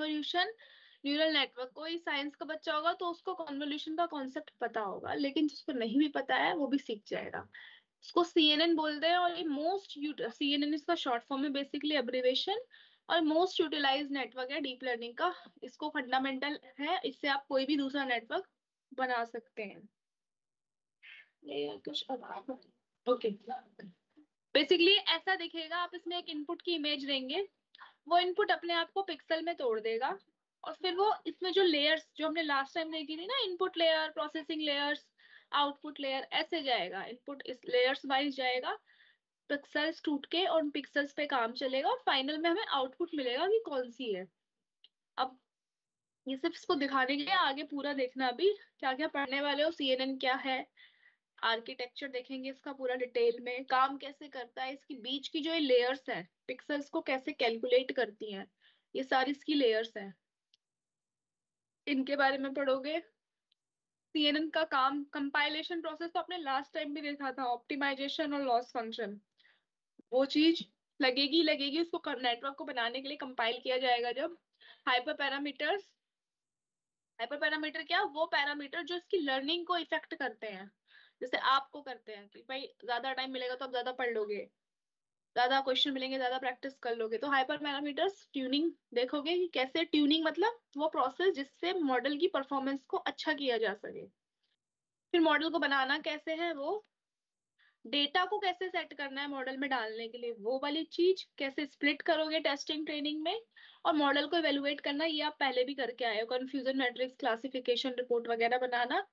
Convolution neural network. कोई science का बच्चा होगा तो उसको कॉन्वोल्यूशन का कॉन्सेप्ट पता होगा, लेकिन जिसको नहीं भी पता है वो भी सीख जाएगा। इसको सीएनएन बोलते हैं, और ये मोस्ट सीएनएन इसका शॉर्ट फॉर्म है, बेसिकली एब्रिवेशन, और मोस्ट यूटिलाइज नेटवर्क है डीप लर्निंग का। इसको फंडामेंटल है, इससे आप कोई भी दूसरा नेटवर्क बना सकते हैं। ये कुछ ओके, बेसिकली ऐसा दिखेगा। आप इसमें एक इनपुट की इमेज देंगे, वो इनपुट अपने आप को पिक्सल में तोड़ देगा, और फिर वो इसमें जो लेयर्स जो हमने लास्ट टाइम देखी थी ना, input layer, processing layers, output layer, ऐसे जाएगा। इनपुट इस लेयर्स वाइज जाएगा, पिक्सल्स टूट के और उन पिक्सल्स पे काम चलेगा, और फाइनल में हमें आउटपुट मिलेगा कि कौन सी है। अब ये सिर्फ इसको दिखाने के लिए, आगे पूरा देखना अभी क्या क्या पढ़ने वाले हो। सीएनएन क्या है, आर्किटेक्चर देखेंगे इसका पूरा डिटेल में, काम कैसे करता है, इसकी बीच की जो ये लेयर्स हैं, पिक्सल्स को कैसे कैलकुलेट करती हैं, ये सारी इसकी लेयर्स हैं, इनके बारे में पढ़ोगे। सीएनएन का काम, कंपाइलेशन प्रोसेस तो आपने लास्ट टाइम भी देखा था, ऑप्टिमाइजेशन और लॉस फंक्शन, वो चीज लगेगी लगेगी उसको नेटवर्क को बनाने के लिए। कंपाइल किया जाएगा जब हाइपर पैरामीटर्स, हाइपर पैरामीटर क्या, वो पैरामीटर जो इसकी लर्निंग को इफेक्ट करते हैं, जैसे आपको करते हैं कि भाई ज्यादा टाइम मिलेगा तो आप ज्यादा पढ़ लोगे, ज्यादा क्वेश्चन मिलेंगे, ज्यादा प्रैक्टिस कर लोगे। तो हाइपर पैरामीटर्स ट्यूनिंग देखोगे कि कैसे ट्यूनिंग, मतलब वो प्रोसेस जिससे मॉडल की परफॉर्मेंस को अच्छा किया जा सके। फिर मॉडल को बनाना कैसे है, वो डेटा को कैसे सेट करना है मॉडल में डालने के लिए, वो वाली चीज कैसे स्प्लिट करोगे टेस्टिंग ट्रेनिंग में, और मॉडल को इवेलुएट करना, ये आप पहले भी करके आए हो, कंफ्यूजन मैट्रिक्स, क्लासिफिकेशन रिपोर्ट वगैरह बनाना,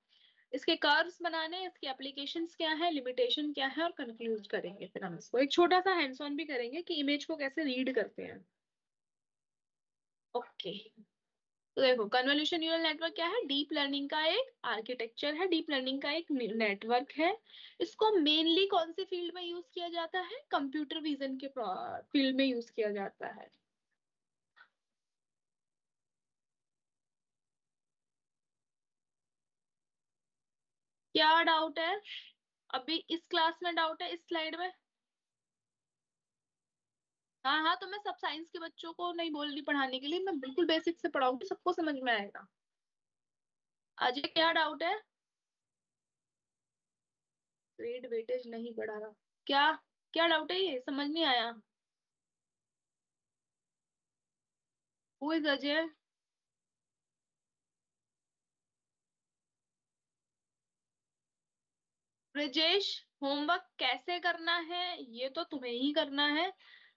इसके कर्व्स बनाने, इसकी एप्लीकेशंस क्या है, लिमिटेशन क्या है, और कंक्लूड करेंगे। फिर हम इसको एक छोटा सा हैंड्स ऑन भी करेंगे कि इमेज को कैसे रीड करते हैं। ओके, तो देखो कन्वोल्यूशन न्यूरल नेटवर्क क्या है, डीप लर्निंग का एक आर्किटेक्चर है, डीप लर्निंग का एक नेटवर्क है। इसको मेनली कौन से फील्ड में यूज किया जाता है, कंप्यूटर विजन के फील्ड में यूज किया जाता है। क्या डाउट है अभी इस क्लास में, डाउट है इस स्लाइड में? हाँ हाँ, तो मैं सब साइंस के बच्चों को नहीं बोल रही पढ़ाने के लिए, मैं बिल्कुल बेसिक से पढ़ाऊंगी, सबको समझ में आएगा। अजय क्या डाउट है? ग्रेड वेटेज नहीं बढ़ा रहा, क्या क्या डाउट है, ये समझ नहीं आया। Who is Ajay? Brajesh, homework कैसे करना है ये तो तुम्हें ही करना है,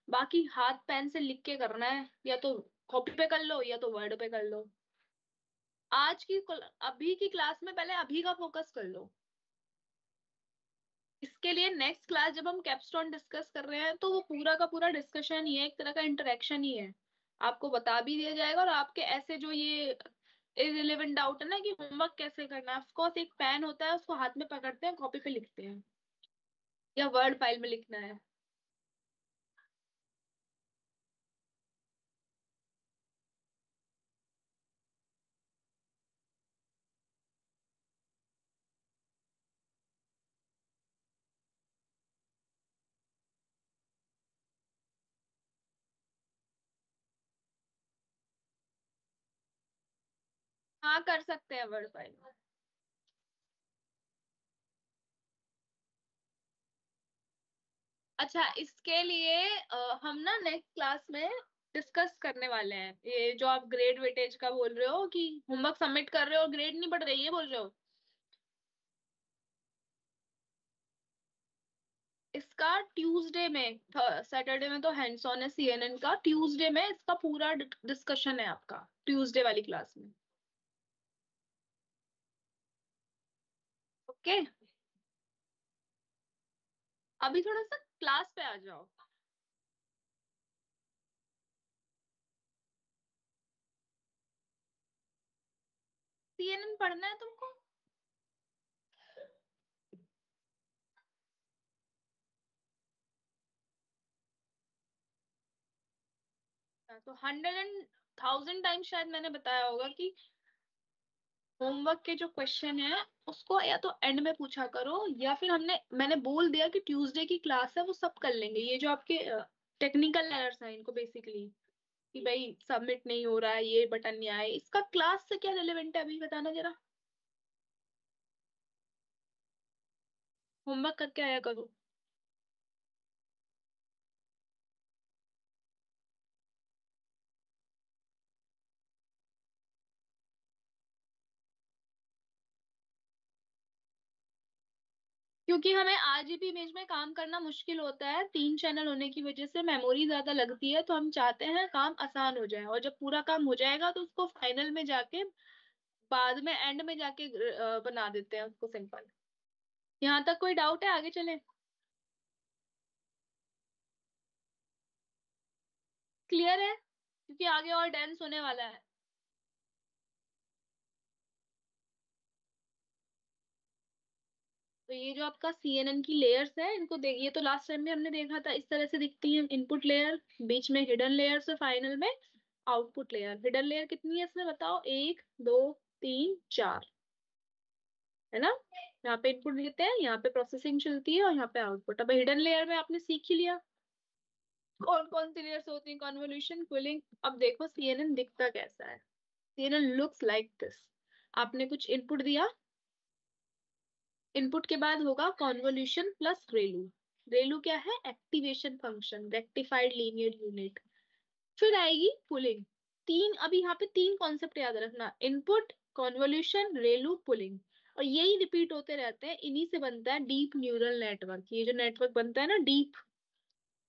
बाकी हाथ पेन से लिख के करना है, या तो कॉपी पे कर लो या तो वर्ड पे कर लो। अभी की क्लास में पहले अभी का फोकस कर लो। इसके लिए नेक्स्ट क्लास जब हम कैपस्टोन डिस्कस कर रहे हैं, तो वो पूरा का पूरा डिस्कशन ही है, एक तरह का इंटरेक्शन ही है। आपको बता भी दिया जाएगा, और आपके ऐसे जो ये इररिलेवेंट डाउट है ना कि होमवर्क कैसे करना है, ऑफकोर्स एक पेन होता है, उसको हाथ में पकड़ते हैं, कॉपी पे लिखते हैं, या वर्ड फाइल में लिखना है। हाँ कर सकते हैं वर्ड फाइल में। अच्छा, इसके लिए हम ना नेक्स्ट क्लास में डिस्कस करने वाले हैं, ये जो आप ग्रेड वेटेज का बोल रहे हो कि होमवर्क सबमिट कर रहे हो और ग्रेड नहीं बढ़ रही है बोल रहे हो, इसका ट्यूसडे में, सैटरडे में तो हैंड्स ऑन है सीएनएन का, ट्यूसडे में इसका पूरा डिस्कशन है आपका, ट्यूसडे वाली क्लास में। ओके, अभी थोड़ा सा क्लास पे आ जाओ। सीएनएन पढ़ना है तुमको? तो 100 and 1000 टाइम शायद मैंने बताया होगा कि होमवर्क के जो क्वेश्चन है उसको या तो एंड में पूछा करो, या फिर मैंने बोल दिया कि ट्यूसडे की क्लास है वो सब कर लेंगे, ये जो आपके टेक्निकल एरर्स हैं इनको बेसिकली कि भाई सबमिट नहीं हो रहा है, ये बटन नहीं आया, इसका क्लास से क्या रिलेवेंट है अभी बताना जरा। होमवर्क करके आया करो। क्योंकि हमें आरजीबी इमेज में काम करना मुश्किल होता है, 3 चैनल होने की वजह से मेमोरी ज्यादा लगती है, तो हम चाहते हैं काम आसान हो जाए, और जब पूरा काम हो जाएगा तो उसको फाइनल में जाके, बाद में एंड में जाके बना देते हैं उसको सिंपल। यहाँ तक कोई डाउट है, आगे चले। क्लियर है, क्योंकि आगे और डेंस होने वाला है। तो ये जो आपका सीएनएन की लेयर्स है, इनको देखिए, तो लास्ट टाइम भी हमने देखा था, इस तरह से दिखती है। इनपुट लेयर, बीच में हिडन लेयर्स, और फाइनल में आउटपुट लेयर। हिडन लेयर कितनी है इसमें बताओ, 1 2 3 4, है ना। यहाँ पे इनपुट देते हैं, यहाँ पे प्रोसेसिंग चलती है, और यहाँ पे आउटपुट। अब हिडन लेयर में आपने सीख ही लिया कौन कौन सी लेयर्स होती है, कन्वोल्यूशन, कूलिंग। अब देखो सीएनएन दिखता कैसा है। CNN looks like this. आपने कुछ इनपुट दिया, इनपुट के बाद होगा कॉन्वोल्यूशन प्लस रेलू। रेलू क्या है, activation function, rectified linear unit. फिर आएगी पुलिंग। तीन, अभी यहाँ पे 3 कॉन्सेप्ट याद रखना, इनपुट, कॉन्वोल्यूशन, रेलू, पुलिंग। और यही रिपीट होते रहते हैं, इन्हीं से बनता है डीप न्यूरल नेटवर्क। ये जो नेटवर्क बनता है ना डीप,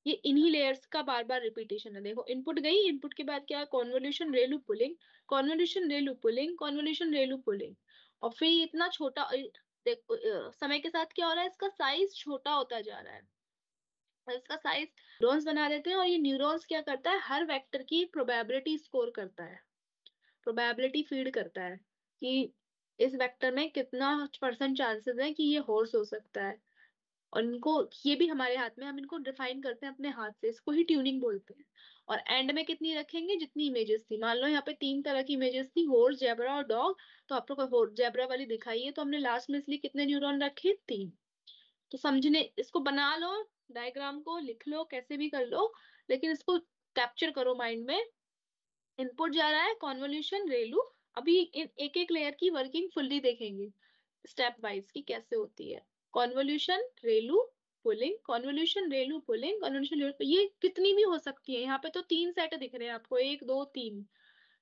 ये इन्हीं लेयर्स का बार बार रिपीटेशन है। देखो इनपुट गई, इनपुट के बाद क्या, convolution ReLU pooling, convolution ReLU pooling, convolution ReLU pooling. और फिर ये इतना छोटा, देखो समय के साथ क्या हो रहा है, इसका साइज छोटा होता जा रहा है। और इसका साइज, न्यूरॉन्स बना देते हैं, और ये न्यूरॉन्स क्या करता है, हर वेक्टर की प्रोबेबिलिटी स्कोर करता है, प्रोबेबिलिटी फीड करता है कि इस वेक्टर में कितना % चांसेस है कि ये हॉर्स हो सकता है। और इनको, ये भी हमारे हाथ में, हम इनको डिफाइन करते हैं अपने हाथ से, इसको ही ट्यूनिंग बोलते हैं। और एंड में कितनी रखेंगे, जितनी इमेजेस थी। मान लो यहाँ पे 3 तरह की इमेजेस थी, हॉर्स, जेब्रा और डॉग। तो आपको कोई हॉर्स जेब्रा वाली दिखाई है, तो हमने लास्ट में इसलिए कितने न्यूरॉन रखे, 3। तो समझने, इसको बना लो, डायग्राम को लिख लो, कैसे भी कर लो, लेकिन इसको कैप्चर करो माइंड में। इनपुट जा रहा है कॉन्वोल्यूशन रेलू। अभी इन एक एक लेयर की वर्किंग फुल्ली देखेंगे, स्टेप वाइज की कैसे होती है। Convolution ReLU pooling, convolution ReLU pooling, convolution ReLU, ये कितनी भी हो सकती है। यहाँ पे तो 3 सेट दिख रहे हैं आपको, 1 2 3।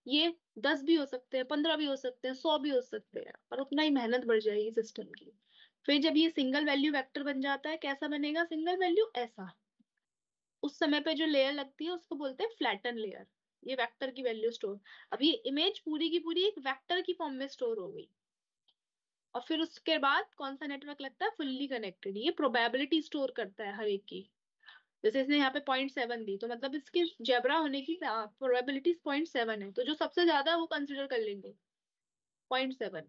ये 10 भी हो सकते हैं, 15 भी हो सकते हैं, 100 भी हो सकते हैं, और उतना ही मेहनत बढ़ जाएगी सिस्टम की। फिर जब ये सिंगल वैल्यू वेक्टर बन जाता है, कैसा बनेगा सिंगल वैल्यू, ऐसा। उस समय पे जो लेयर लगती है उसको बोलते हैं फ्लैटन लेयर। ये वेक्टर की वैल्यू स्टोर, अब ये इमेज पूरी की पूरी एक वेक्टर की फॉर्म में स्टोर हो गई। और फिर उसके बाद कौन सा नेटवर्क लगता है, फुल्ली कनेक्टेड। ये प्रोबेबिलिटी स्टोर करता है हर एक की। जैसे इसने यहाँ पे 0.7 दी, तो मतलब इसके जेब्रा होने की प्रोबेबिलिटी 0.7 है, तो जो सबसे ज्यादा है वो कंसिडर कर लेंगे, 0.7।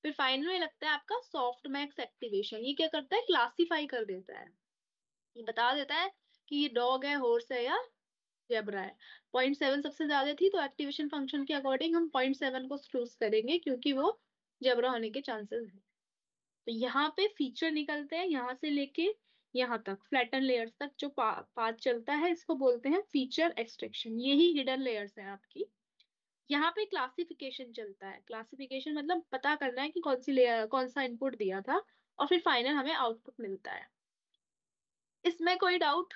फिर फाइनल में लगता है आपका सॉफ्ट मैक्स एक्टिवेशन। ये क्या करता है, क्लासीफाई कर देता है, ये बता देता है कि ये डॉग है, हॉर्स है, या जेब्रा है। 0.7 सबसे ज्यादा थी, तो एक्टिवेशन फंक्शन के अकॉर्डिंग हम 0.7 को चूज करेंगे, क्योंकि वो जेब्रा होने के चांसेस है। तो यहाँ पे फीचर निकलते हैं, यहाँ से लेके यहाँ तक फ्लैटन लेयर्स तक जो पाथ चलता है, इसको बोलते हैं फीचर एक्सट्रैक्शन। यही हिडन लेयर्स है आपकी। यहाँ पे क्लासिफिकेशन चलता है, क्लासिफिकेशन मतलब पता करना है कि कौन सी लेयर, कौन सा इनपुट दिया था, और फिर फाइनल हमें आउटपुट मिलता है। इसमें कोई डाउट।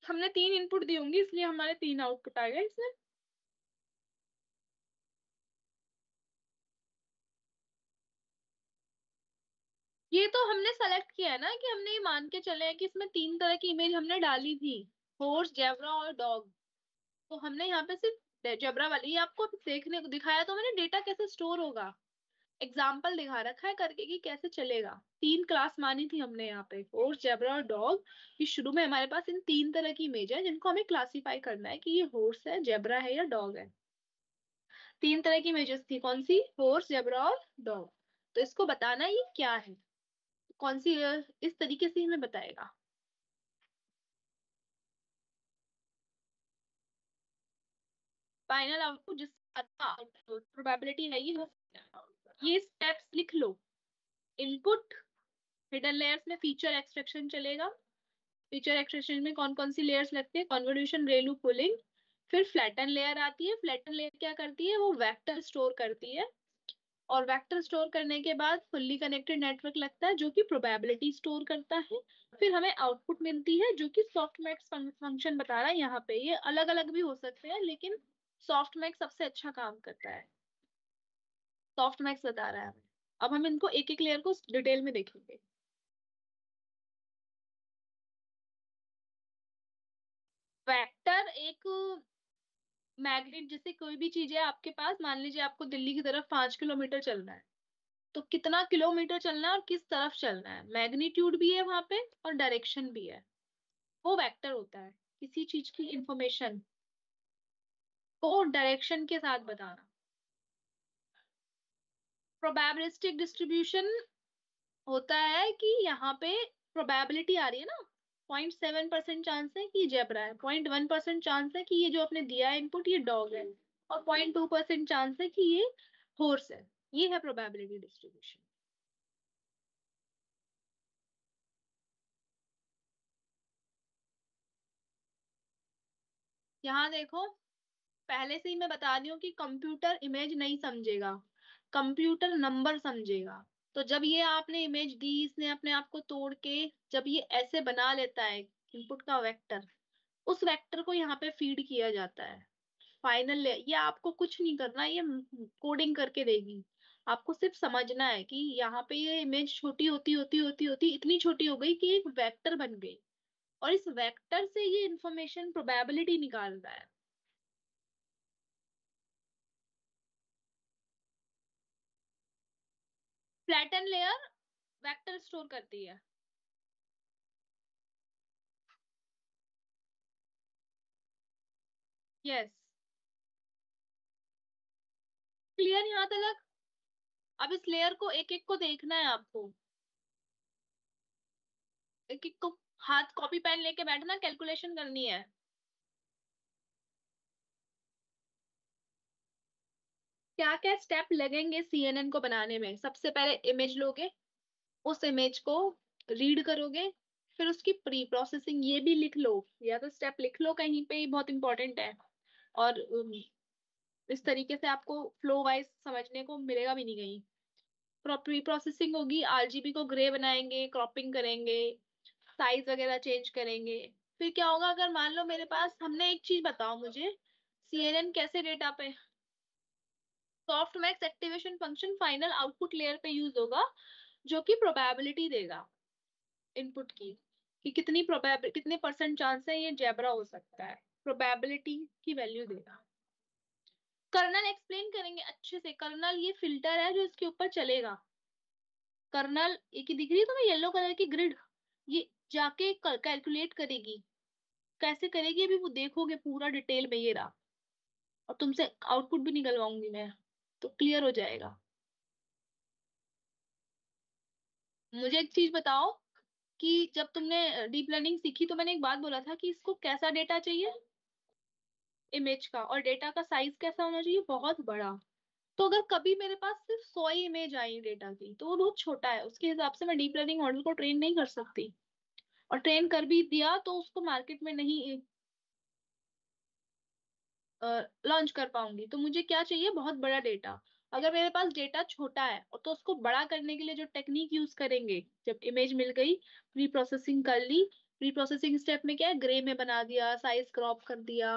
हमने 3 इनपुट दी होंगी, इसलिए हमारे 3 आउटपुट आ गए इसमें। ये तो हमने सेलेक्ट किया है ना, कि हमने ये मान के चले हैं कि इसमें 3 तरह की इमेज हमने डाली थी, हॉर्स, जेब्रा और डॉग। तो हमने यहाँ पे सिर्फ जेब्रा वाली, ये आपको देखने को दिखाया, तो मैंने डेटा कैसे स्टोर होगा, एग्जाम्पल दिखा रखा है करके कि कैसे चलेगा। 3 क्लास मानी थी हमने यहाँ पे, हॉर्स, जेब्रा और डॉग। ये शुरू में हमारे पास इन 3 तरह की इमेज है, जिनको हमें क्लासीफाई करना है कि ये हॉर्स है, जेब्रा है, या डॉग है। 3 तरह की इमेजेस थी, कौन सी, हॉर्स, जेब्रा और डॉग। तो इसको बताना ये क्या है, कौन सी इस तरीके से हमें बताएगा। फाइनल आउटपुट जिस प्रोबेबिलिटी है ये स्टेप्स लिख लो। इनपुट, हिडन लेयर्स में फीचर एक्सट्रैक्शन चलेगा। फीचर एक्सट्रैक्शन में कौन कौन सी लेयर्स लगती है? Convolution, ReLU, pooling. फिर फ्लैटन लेयर आती है। फ्लैटन लेयर क्या करती है? वो वेक्टर स्टोर करती है। और वेक्टर स्टोर करने के बाद फुल्ली कनेक्टेड नेटवर्क लगता है जो कि प्रोबेबिलिटी स्टोर करता है। फिर हमें आउटपुट मिलती है जो कि सॉफ्टमैक्स फंक्शन बता रहा है यहाँ पे। ये अलग अलग भी हो सकते हैं लेकिन सॉफ्टमैक्स सबसे अच्छा काम करता है। सॉफ्टमैक्स बता रहा है हमें। अब हम इनको एक एक लेयर को डिटेल में देखेंगे। वेक्टर एक मैग्नेट, जैसे कोई भी चीज है आपके पास, मान लीजिए आपको दिल्ली की तरफ 5 किलोमीटर चलना है, तो कितना किलोमीटर चलना है और किस तरफ चलना है, मैग्नीट्यूड भी है वहां पे और डायरेक्शन भी है। वो वेक्टर होता है। किसी चीज की इंफॉर्मेशन को डायरेक्शन के साथ बताना। प्रोबेबिलिस्टिक डिस्ट्रीब्यूशन होता है कि यहाँ पे प्रोबेबिलिटी आ रही है ना, 0.7% चांस है कि जेब्रा है, 0.1% चांस है कि ये जो आपने दिया है इनपुट ये डॉग है, और 0.2% चांस है कि ये हॉर्स है। ये है प्रोबेबिलिटी डिस्ट्रीब्यूशन। यहाँ देखो, पहले से ही मैं बता रही हूँ कि कंप्यूटर इमेज नहीं समझेगा, कंप्यूटर नंबर समझेगा। तो जब ये आपने इमेज दी, इसने अपने आप को तोड़ के जब ये ऐसे बना लेता है इनपुट का वेक्टर, उस वेक्टर को यहाँ पे फीड किया जाता है। फाइनल ये आपको कुछ नहीं करना, ये कोडिंग करके देगी। आपको सिर्फ समझना है कि यहाँ पे ये इमेज छोटी होती होती होती होती इतनी छोटी हो गई कि एक वेक्टर बन गई, और इस वेक्टर से ये इंफॉर्मेशन प्रोबेबिलिटी निकाल रहा है। फ्लैटन लेयर वेक्टर स्टोर करती है। यस। क्लियर यहाँ तक? अब इस लेयर को एक एक को देखना है आपको, एक एक को हाथ कॉपी पेन लेके बैठना, कैलकुलेशन करनी है। क्या क्या स्टेप लगेंगे सीएनएन को बनाने में? सबसे पहले इमेज लोगे, उस इमेज को रीड करोगे, फिर उसकी प्री प्रोसेसिंग, ये भी लिख लो, या तो स्टेप लिख लो कहीं पे, ही बहुत इंपॉर्टेंट है। और इस तरीके से आपको फ्लो वाइज समझने को मिलेगा भी नहीं कहीं। प्री प्रोसेसिंग होगी, आरजीबी को ग्रे बनाएंगे, क्रॉपिंग करेंगे, साइज वगैरह चेंज करेंगे। फिर क्या होगा, अगर मान लो मेरे पास, हमने एक चीज बताओ मुझे, सीएनएन कैसे डेटा पे? Soft max activation function final output layer पे यूज होगा, जो कि प्रोबेबिलिटी देगा इनपुट की, कि कितनी प्रोबेब कितने परसेंट चांस है ये जेब्रा हो सकता है, प्रोबेबिलिटी की वैल्यू देगा। कर्नल एक्सप्लेन करेंगे अच्छे से। कर्नल ये फिल्टर है जो इसके ऊपर चलेगा। कर्नल एक ही दिख रही है तुम्हें, येलो कलर की ग्रिड, ये जाके कैलकुलेट करेगी। कैसे करेगी अभी वो देखोगे पूरा डिटेल में, ये रहा। और तुमसे आउटपुट भी निकलवाऊंगी मैं, तो क्लियर हो जाएगा। मुझे एक चीज बताओ कि जब तुमने डीप लर्निंग सीखी तो मैंने एक बात बोला था कि इसको कैसा डेटा चाहिए, इमेज का, और डेटा का साइज कैसा होना चाहिए, बहुत बड़ा। तो अगर कभी मेरे पास सिर्फ 100 ही इमेज आई डेटा की तो वो बहुत छोटा है, उसके हिसाब से मैं डीप लर्निंग मॉडल को ट्रेन नहीं कर सकती। और ट्रेन कर भी दिया तो उसको मार्केट में नहीं लॉन्च कर पाऊंगी। तो मुझे क्या चाहिए, बहुत बड़ा डेटा। अगर मेरे पास डेटा छोटा है तो उसको बड़ा करने के लिए जो टेक्निक यूज करेंगे, जब इमेज मिल गई, प्री प्रोसेसिंग कर ली, प्री प्रोसेसिंग स्टेप में क्या है, ग्रे में बना दिया, साइज क्रॉप कर दिया,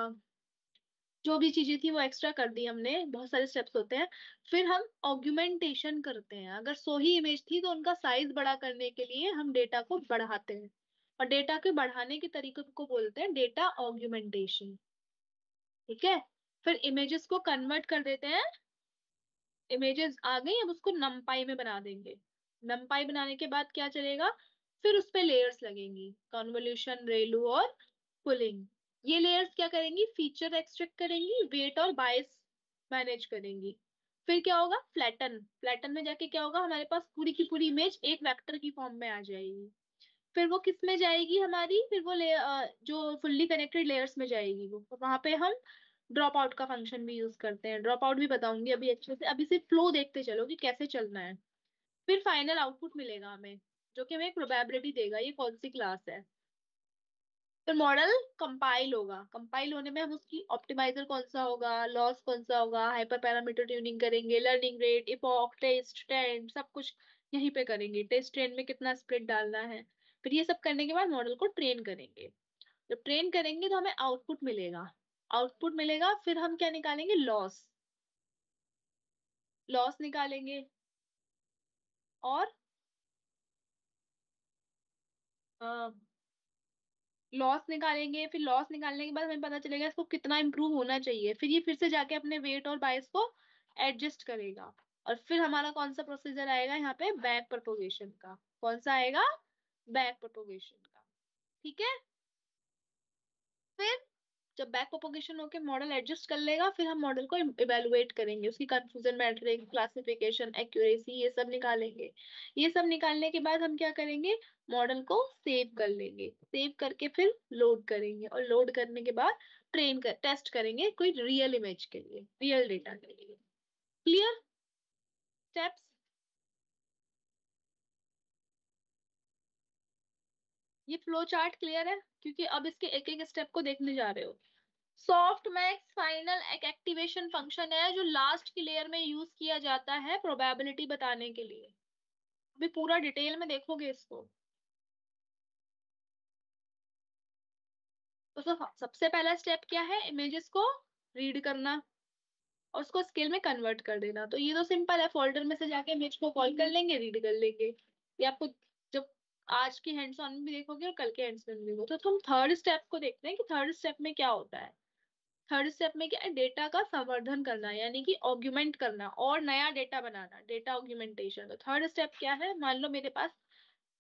जो भी चीजें थी वो एक्स्ट्रा कर दी हमने, बहुत सारे स्टेप्स होते हैं। फिर हम ऑग्यूमेंटेशन करते हैं। अगर 100 ही इमेज थी तो उनका साइज बड़ा करने के लिए हम डेटा को बढ़ाते हैं, और डेटा के बढ़ाने के तरीके को बोलते हैं डेटा ऑग्यूमेंटेशन। ठीक है। फिर इमेजेस को कन्वर्ट कर देते हैं। इमेजेस आ गई, अब उसको नमपाई में बना देंगे। नमपाई बनाने के बाद क्या चलेगा, फिर उस पे लेयर्स लगेंगी, कन्वोल्यूशन, रेलू और पुलिंग। ये लेयर्स क्या करेंगी, फीचर एक्सट्रैक्ट करेंगी, वेट और बायस मैनेज करेंगी। फिर क्या होगा, फ्लैटन। फ्लैटन में जाके क्या होगा, हमारे पास पूरी की पूरी इमेज एक वेक्टर की फॉर्म में आ जाएगी। फिर वो किस में जाएगी हमारी, फिर वो जो फुल्ली कनेक्टेड लेयर्स में जाएगी, वो वहां पे हम ड्रॉप आउट का फंक्शन भी यूज करते हैं। ड्रॉप आउट भी बताऊंगी अभी अच्छे से, अभी सिर्फ फ्लो देखते चलो कि कैसे चलना है। फिर फाइनल आउटपुट मिलेगा हमें, जो कि हमें प्रोबेबिलिटी देगा ये कौन सी क्लास है। फिर मॉडल कंपाइल होगा, कंपाइल होने में हम उसकी ऑप्टिमाइजर कौन सा होगा, लॉस कौन सा होगा, हाइपर पैरामीटर ट्यूनिंग करेंगे, learning rate, epoch, test trend, सब कुछ यहीं पे करेंगे, टेस्ट ट्रेंड में कितना स्प्लिट डालना है। फिर ये सब करने के बाद मॉडल को ट्रेन करेंगे। जब ट्रेन करेंगे तो हमें आउटपुट मिलेगा, आउटपुट मिलेगा फिर हम क्या निकालेंगे, लॉस, लॉस निकालेंगे। और लॉस निकालेंगे, फिर लॉस निकालने के बाद हमें पता चलेगा इसको कितना इम्प्रूव होना चाहिए, फिर ये फिर से जाके अपने वेट और बायस को एडजस्ट करेगा। और फिर हमारा कौन सा प्रोसीजर आएगा यहाँ पे, बैक प्रोपोगेशन का। कौन सा आएगा, बैक प्रोपोगेशन का। ठीक है। फिर जब बैक प्रोपोगेशन होके मॉडल एडजस्ट कर लेगा, फिर हम मॉडल को इवेलुएट करेंगे, उसकी कंफ्यूजन मैट्रिक्स, क्लासिफिकेशन, एक्यूरेसी, ये सब निकालेंगे। ये सब निकालने के बाद हम क्या करेंगे, मॉडल को सेव कर लेंगे, सेव करके फिर लोड करेंगे, और लोड करने के बाद टेस्ट करेंगे कोई रियल इमेज के लिए, रियल डेटा के लिए। Clear steps. ये फ्लो चार्ट क्लियर है, क्योंकि अब इसके एक एक स्टेप को देखने जा रहे हो। सॉफ्ट मैक्स फाइनल एक एक्टिवेशन फंक्शन है जो लास्ट की लेयर में यूज किया जाता है प्रोबेबिलिटी बताने के लिए। अभी पूरा डिटेल में देखोगे इसको। तो सबसे पहला स्टेप क्या है, इमेजेस को रीड करना और उसको स्केल में कन्वर्ट कर देना। तो ये तो सिंपल है, फोल्डर में से जाके इमेज को कॉल कर लेंगे, रीड कर लेंगे। ये आपको जब आज के हैंड्स ऑन में भी देखोगे और कल के हैंड्स में भी देखोगे। तो हम थर्ड स्टेप को देखते हैं कि थर्ड स्टेप में क्या होता है। थर्ड स्टेप में क्या है, डेटा का संवर्धन करना, यानी कि ऑग्यूमेंट करना और नया डेटा बनाना, डेटा ऑग्यूमेंटेशन। तो थर्ड स्टेप क्या है, मान लो मेरे पास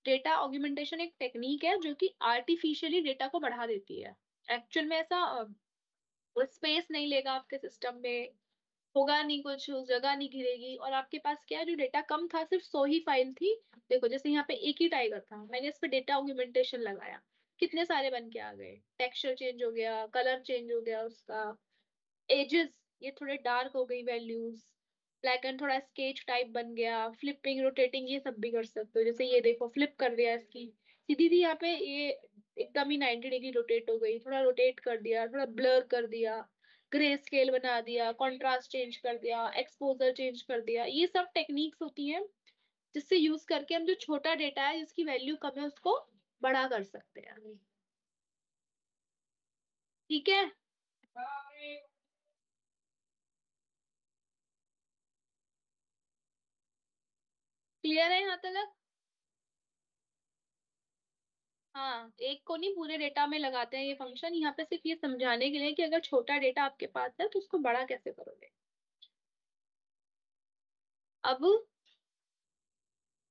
डेटा ऑग्यूमेंटेशन एक टेक्निक है जो कि आर्टिफिशियली डेटा को बढ़ा देती है। एक्चुअल में ऐसा स्पेस नहीं लेगा आपके सिस्टम में, होगा नहीं कुछ, उस जगह नहीं घिरेगी। और आपके पास क्या है, जो डेटा कम था, सिर्फ 100 ही फाइल थी। देखो जैसे यहाँ पे एक ही टाइगर था, मैंने इस पे डेटा ऑग्यूमेंटेशन लगाया, कितने सारे बन के आ गए, टेक्सचर चेंज हो गया, कलर चेंज हो गया उसका, एजेस ये थोड़े डार्क हो गई वैल्यूज, ब्लैक एंड थोड़ा स्केच टाइप बन गया, फ्लिपिंग रोटेटिंग ये सब भी कर सकते हो। जैसे ये देखो फ्लिप कर दिया इसकी, सीधी थी यहाँ पे, ये एकदम ही 90 डिग्री रोटेट हो गई, थोड़ा रोटेट कर दिया, थोड़ा ब्लर कर दिया, ग्रे स्केल बना दिया, कंट्रास्ट चेंज कर दिया, एक्सपोजर चेंज कर दिया। ये सब टेक्निक्स होती हैं जिससे यूज करके हम जो छोटा डेटा है जिसकी वैल्यू कम है उसको बड़ा कर सकते हैं। ठीक है। क्लियर है यहाँ तक। हाँ, एक को नहीं पूरे डेटा में लगाते हैं ये फंक्शन, यहाँ पे सिर्फ ये समझाने के लिए कि अगर छोटा डेटा आपके पास है तो उसको बड़ा कैसे करोगे। अब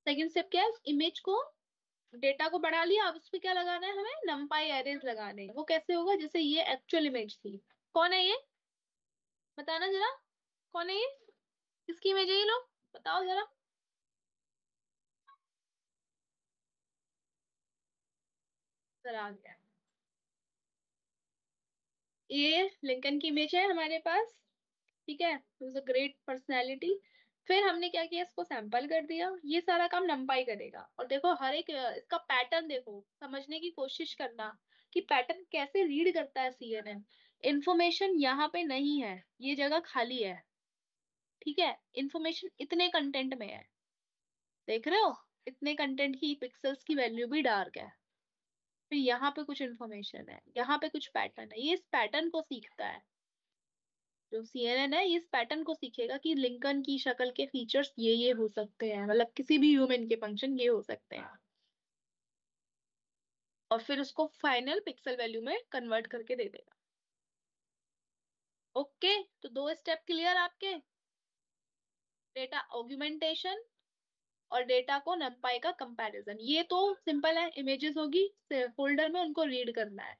सेकंड स्टेप क्या है, इमेज को, डेटा को बढ़ा लिया, अब उस पे क्या लगाना है, हमें नमपाई एरेज लगाने हैं। वो कैसे होगा, जैसे ये एक्चुअल इमेज थी, कौन है ये, बताना जरा, कौन है ये, किसकी इमेज है ये, लोग बताओ जरा। जरा आ गया, ये लिंकन की इमेज है हमारे पास। ठीक है, अ ग्रेट पर्सनैलिटी। फिर हमने क्या किया, इसको सैंपल कर दिया, ये सारा काम नंपाई करेगा। और देखो हर एक इसका पैटर्न देखो, समझने की कोशिश करना कि पैटर्न कैसे रीड करता है सीएनएन। इंफॉर्मेशन यहाँ पे नहीं है, ये जगह खाली है। ठीक है, इंफॉर्मेशन इतने कंटेंट में है, देख रहे हो, इतने कंटेंट की पिक्सल्स की वैल्यू भी डार्क है। फिर यहाँ पे कुछ इंफॉर्मेशन है, यहाँ पे कुछ पैटर्न है, ये इस पैटर्न को सीखता है। जो सीएनएन है ये इस पैटर्न को सीखेगा कि लिंकन की शक्ल के फीचर्स ये हो सकते हैं, मतलब किसी भी ह्यूमन के फंक्शन ये हो सकते हैं। और फिर उसको फाइनल पिक्सल वैल्यू में कन्वर्ट करके दे देगा। ओके, तो दो स्टेप क्लियर आपके, डेटा ऑग्यूमेंटेशन और डेटा को नंपाई का कंपैरिजन। ये तो सिंपल है, इमेजेस होगी फोल्डर में, उनको रीड करना है,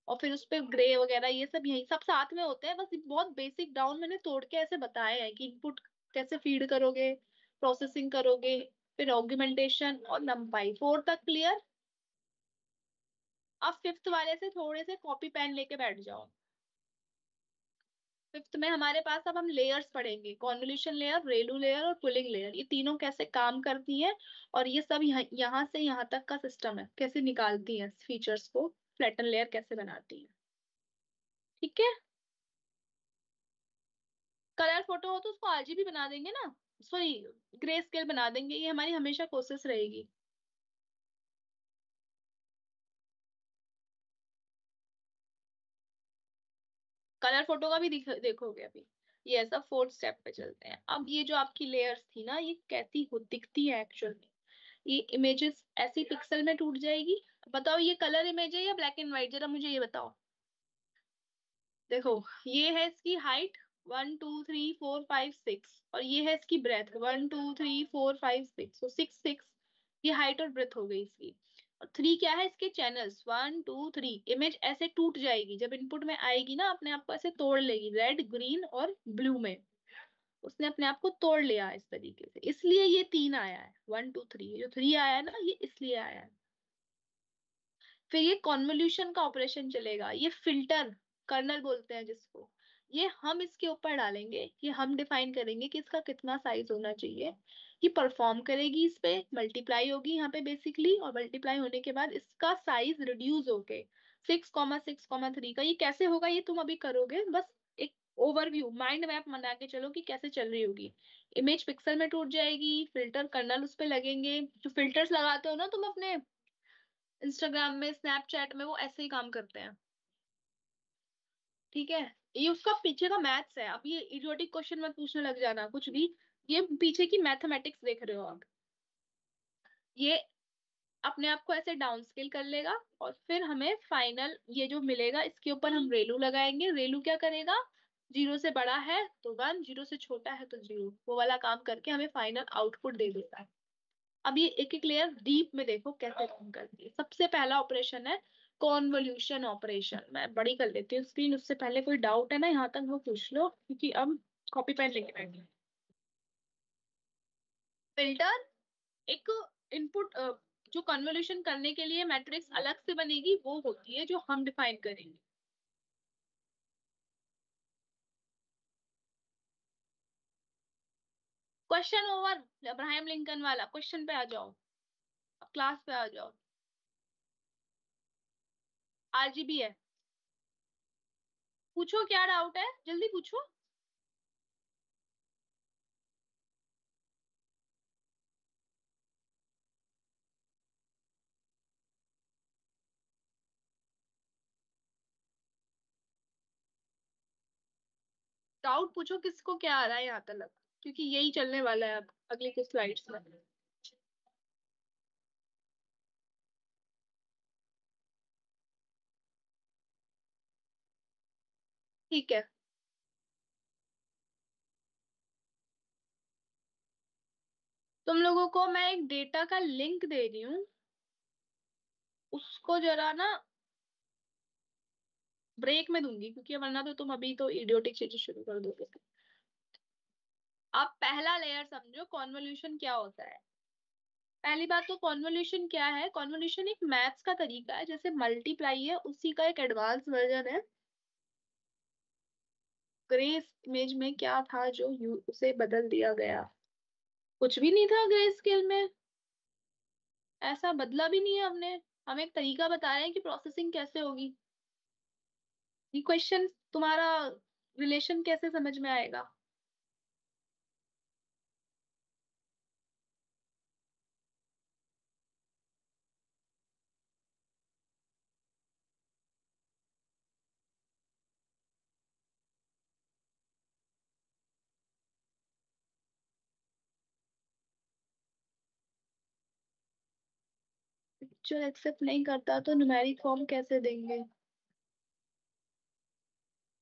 और फिर उस पे ग्रे वगैरह ये सब यही सब साथ में होते हैं। बस ये बहुत बेसिक डाउन मैंने तोड़ के ऐसे बताया है कि इनपुट कैसे फीड करोगे, प्रोसेसिंग करोगे, फिर ऑग्यूमेंटेशन और नंपाई। फोर तक क्लियर। अब फिफ्थ वाले से थोड़े से कॉपी पेन लेके बैठ जाओ। फिफ्थ में हमारे पास अब हम लेयर्स पढ़ेंगे, कॉन्वोल्यूशन लेयर, रेलू लेयर और पुलिंग लेयर, ये तीनों कैसे काम करती हैं। और ये सब यहाँ से यहाँ तक का सिस्टम है, कैसे निकालती हैं फीचर्स को। फ्लैटन लेयर कैसे बनाती है। ठीक है। कलर फोटो हो तो उसको आरजीबी बना देंगे ना, सॉरी ग्रे स्केल बना देंगे, ये हमारी हमेशा कोशिश रहेगी। कलर फोटो का भी देखोगे अभी। ये ऐसा फोर्थ स्टेप पे चलते हैं। अब ये जो आपकी लेयर्स थी ना, ये कैसी हो दिखती है एक्चुअल में। ये इमेजेस ऐसी पिक्सल में टूट जाएगी। बताओ ये कलर इमेज है या ब्लैक एंड व्हाइट, जरा मुझे ये बताओ। देखो, ये है इसकी हाइट 1 2 3 4 5 6, और ये है इसकी ब्रेथ 1 2 3 4 5 6, तो 6 6। ये हाइट और ब्रेथ हो गई इसकी। और 3 क्या है, इसके चैनल्स 1 2 3। इमेज ऐसे टूट जाएगी जब इनपुट में आएगी ना, अपने आप को ऐसे तोड़ लेगी रेड ग्रीन और ब्लू में। उसने अपने आप को तोड़ लिया इस तरीके से, इसलिए ये 3 आया है। 1 2 3, जो 3 आया है ना, ये इसलिए आया है। फिर ये कॉन्वोल्यूशन का ऑपरेशन चलेगा, ये फिल्टर कर्नल बोलते हैं जिसको। ये हम इसके ऊपर डालेंगे, ये हम डिफाइन करेंगे कि इसका कितना साइज होना चाहिए। ये परफॉर्म करेगी, इस पे मल्टीप्लाई होगी यहाँ पे बेसिकली, और मल्टीप्लाई होने के बाद इसका साइज रिड्यूस होके 6,6,3 का। ये कैसे होगा ये तुम अभी करोगे, बस एक ओवरव्यू माइंड मैप बना के चलो कि कैसे चल रही होगी। इमेज पिक्सल में टूट जाएगी, फिल्टर कर्नल उस पे लगेंगे। जो फिल्टर्स लगाते हो ना तुम अपने इंस्टाग्राम में स्नैपचैट में, वो ऐसे ही काम करते हैं। ठीक है। ये उसका पीछे का मैथ्स है। अब ये इडियोटिक क्वेश्चन मत पूछने लग जाना कुछ भी। ये पीछे की मैथमेटिक्स देख रहे हो आप। ये अपने आप को ऐसे डाउन स्केल कर लेगा, और फिर हमें फाइनल ये जो मिलेगा इसके ऊपर हम रेलू लगाएंगे। रेलू क्या करेगा, 0 से बड़ा है तो 1, 0 से छोटा है तो 0, वो वाला काम करके हमें फाइनल आउटपुट दे देता है। अब ये एक एक लेयर डीप में देखो कैसे काम करती है। सबसे पहला ऑपरेशन है कॉन्वोल्यूशन ऑपरेशन। मैं बड़ी कर लेती हूँ स्क्रीन, उससे पहले कोई डाउट है ना यहाँ तक वो पूछ लो, क्योंकि अब कॉपी पेन लेके बैठे। फिल्टर एक इनपुट, जो कन्वोल्यूशन करने के लिए मैट्रिक्स अलग से बनेगी, वो होती है जो हम डिफाइन करेंगे। Question over. अब्राहम लिंकन वाला क्वेश्चन पे आ जाओ, अब क्लास पे आ जाओ। आरजीबी है। पूछो क्या डाउट है, जल्दी पूछो। डाउट पूछो, किसको क्या आ रहा है यहाँ तक, क्योंकि यही चलने वाला है अब अगली कुछ स्लाइड्स में। ठीक है। तुम लोगों को मैं एक डेटा का लिंक दे रही हूँ, उसको जरा ना ब्रेक में दूंगी, क्योंकि वरना तो तुम अभी तो इडियोटिक चीजें शुरू कर दोगे। आप पहला लेयर समझो कॉन्वोल्यूशन क्या होता है। पहली बात तो कॉन्वोल्यूशन क्या है, कॉन्वोल्यूशन एक मैथ्स का तरीका है, जैसे मल्टीप्लाई है उसी का एक एडवांस वर्जन है। ग्रे इमेज में क्या था जो उसे बदल दिया गया, कुछ भी नहीं था ग्रे स्केल में, ऐसा बदला भी नहीं है हमने। हम एक तरीका बता रहे हैं कि प्रोसेसिंग कैसे होगी। ये क्वेश्चन तुम्हारा रिलेशन कैसे समझ में आएगा। पिक्चर एक्सेप्ट नहीं करता तो न्यूमेरिक फॉर्म कैसे देंगे।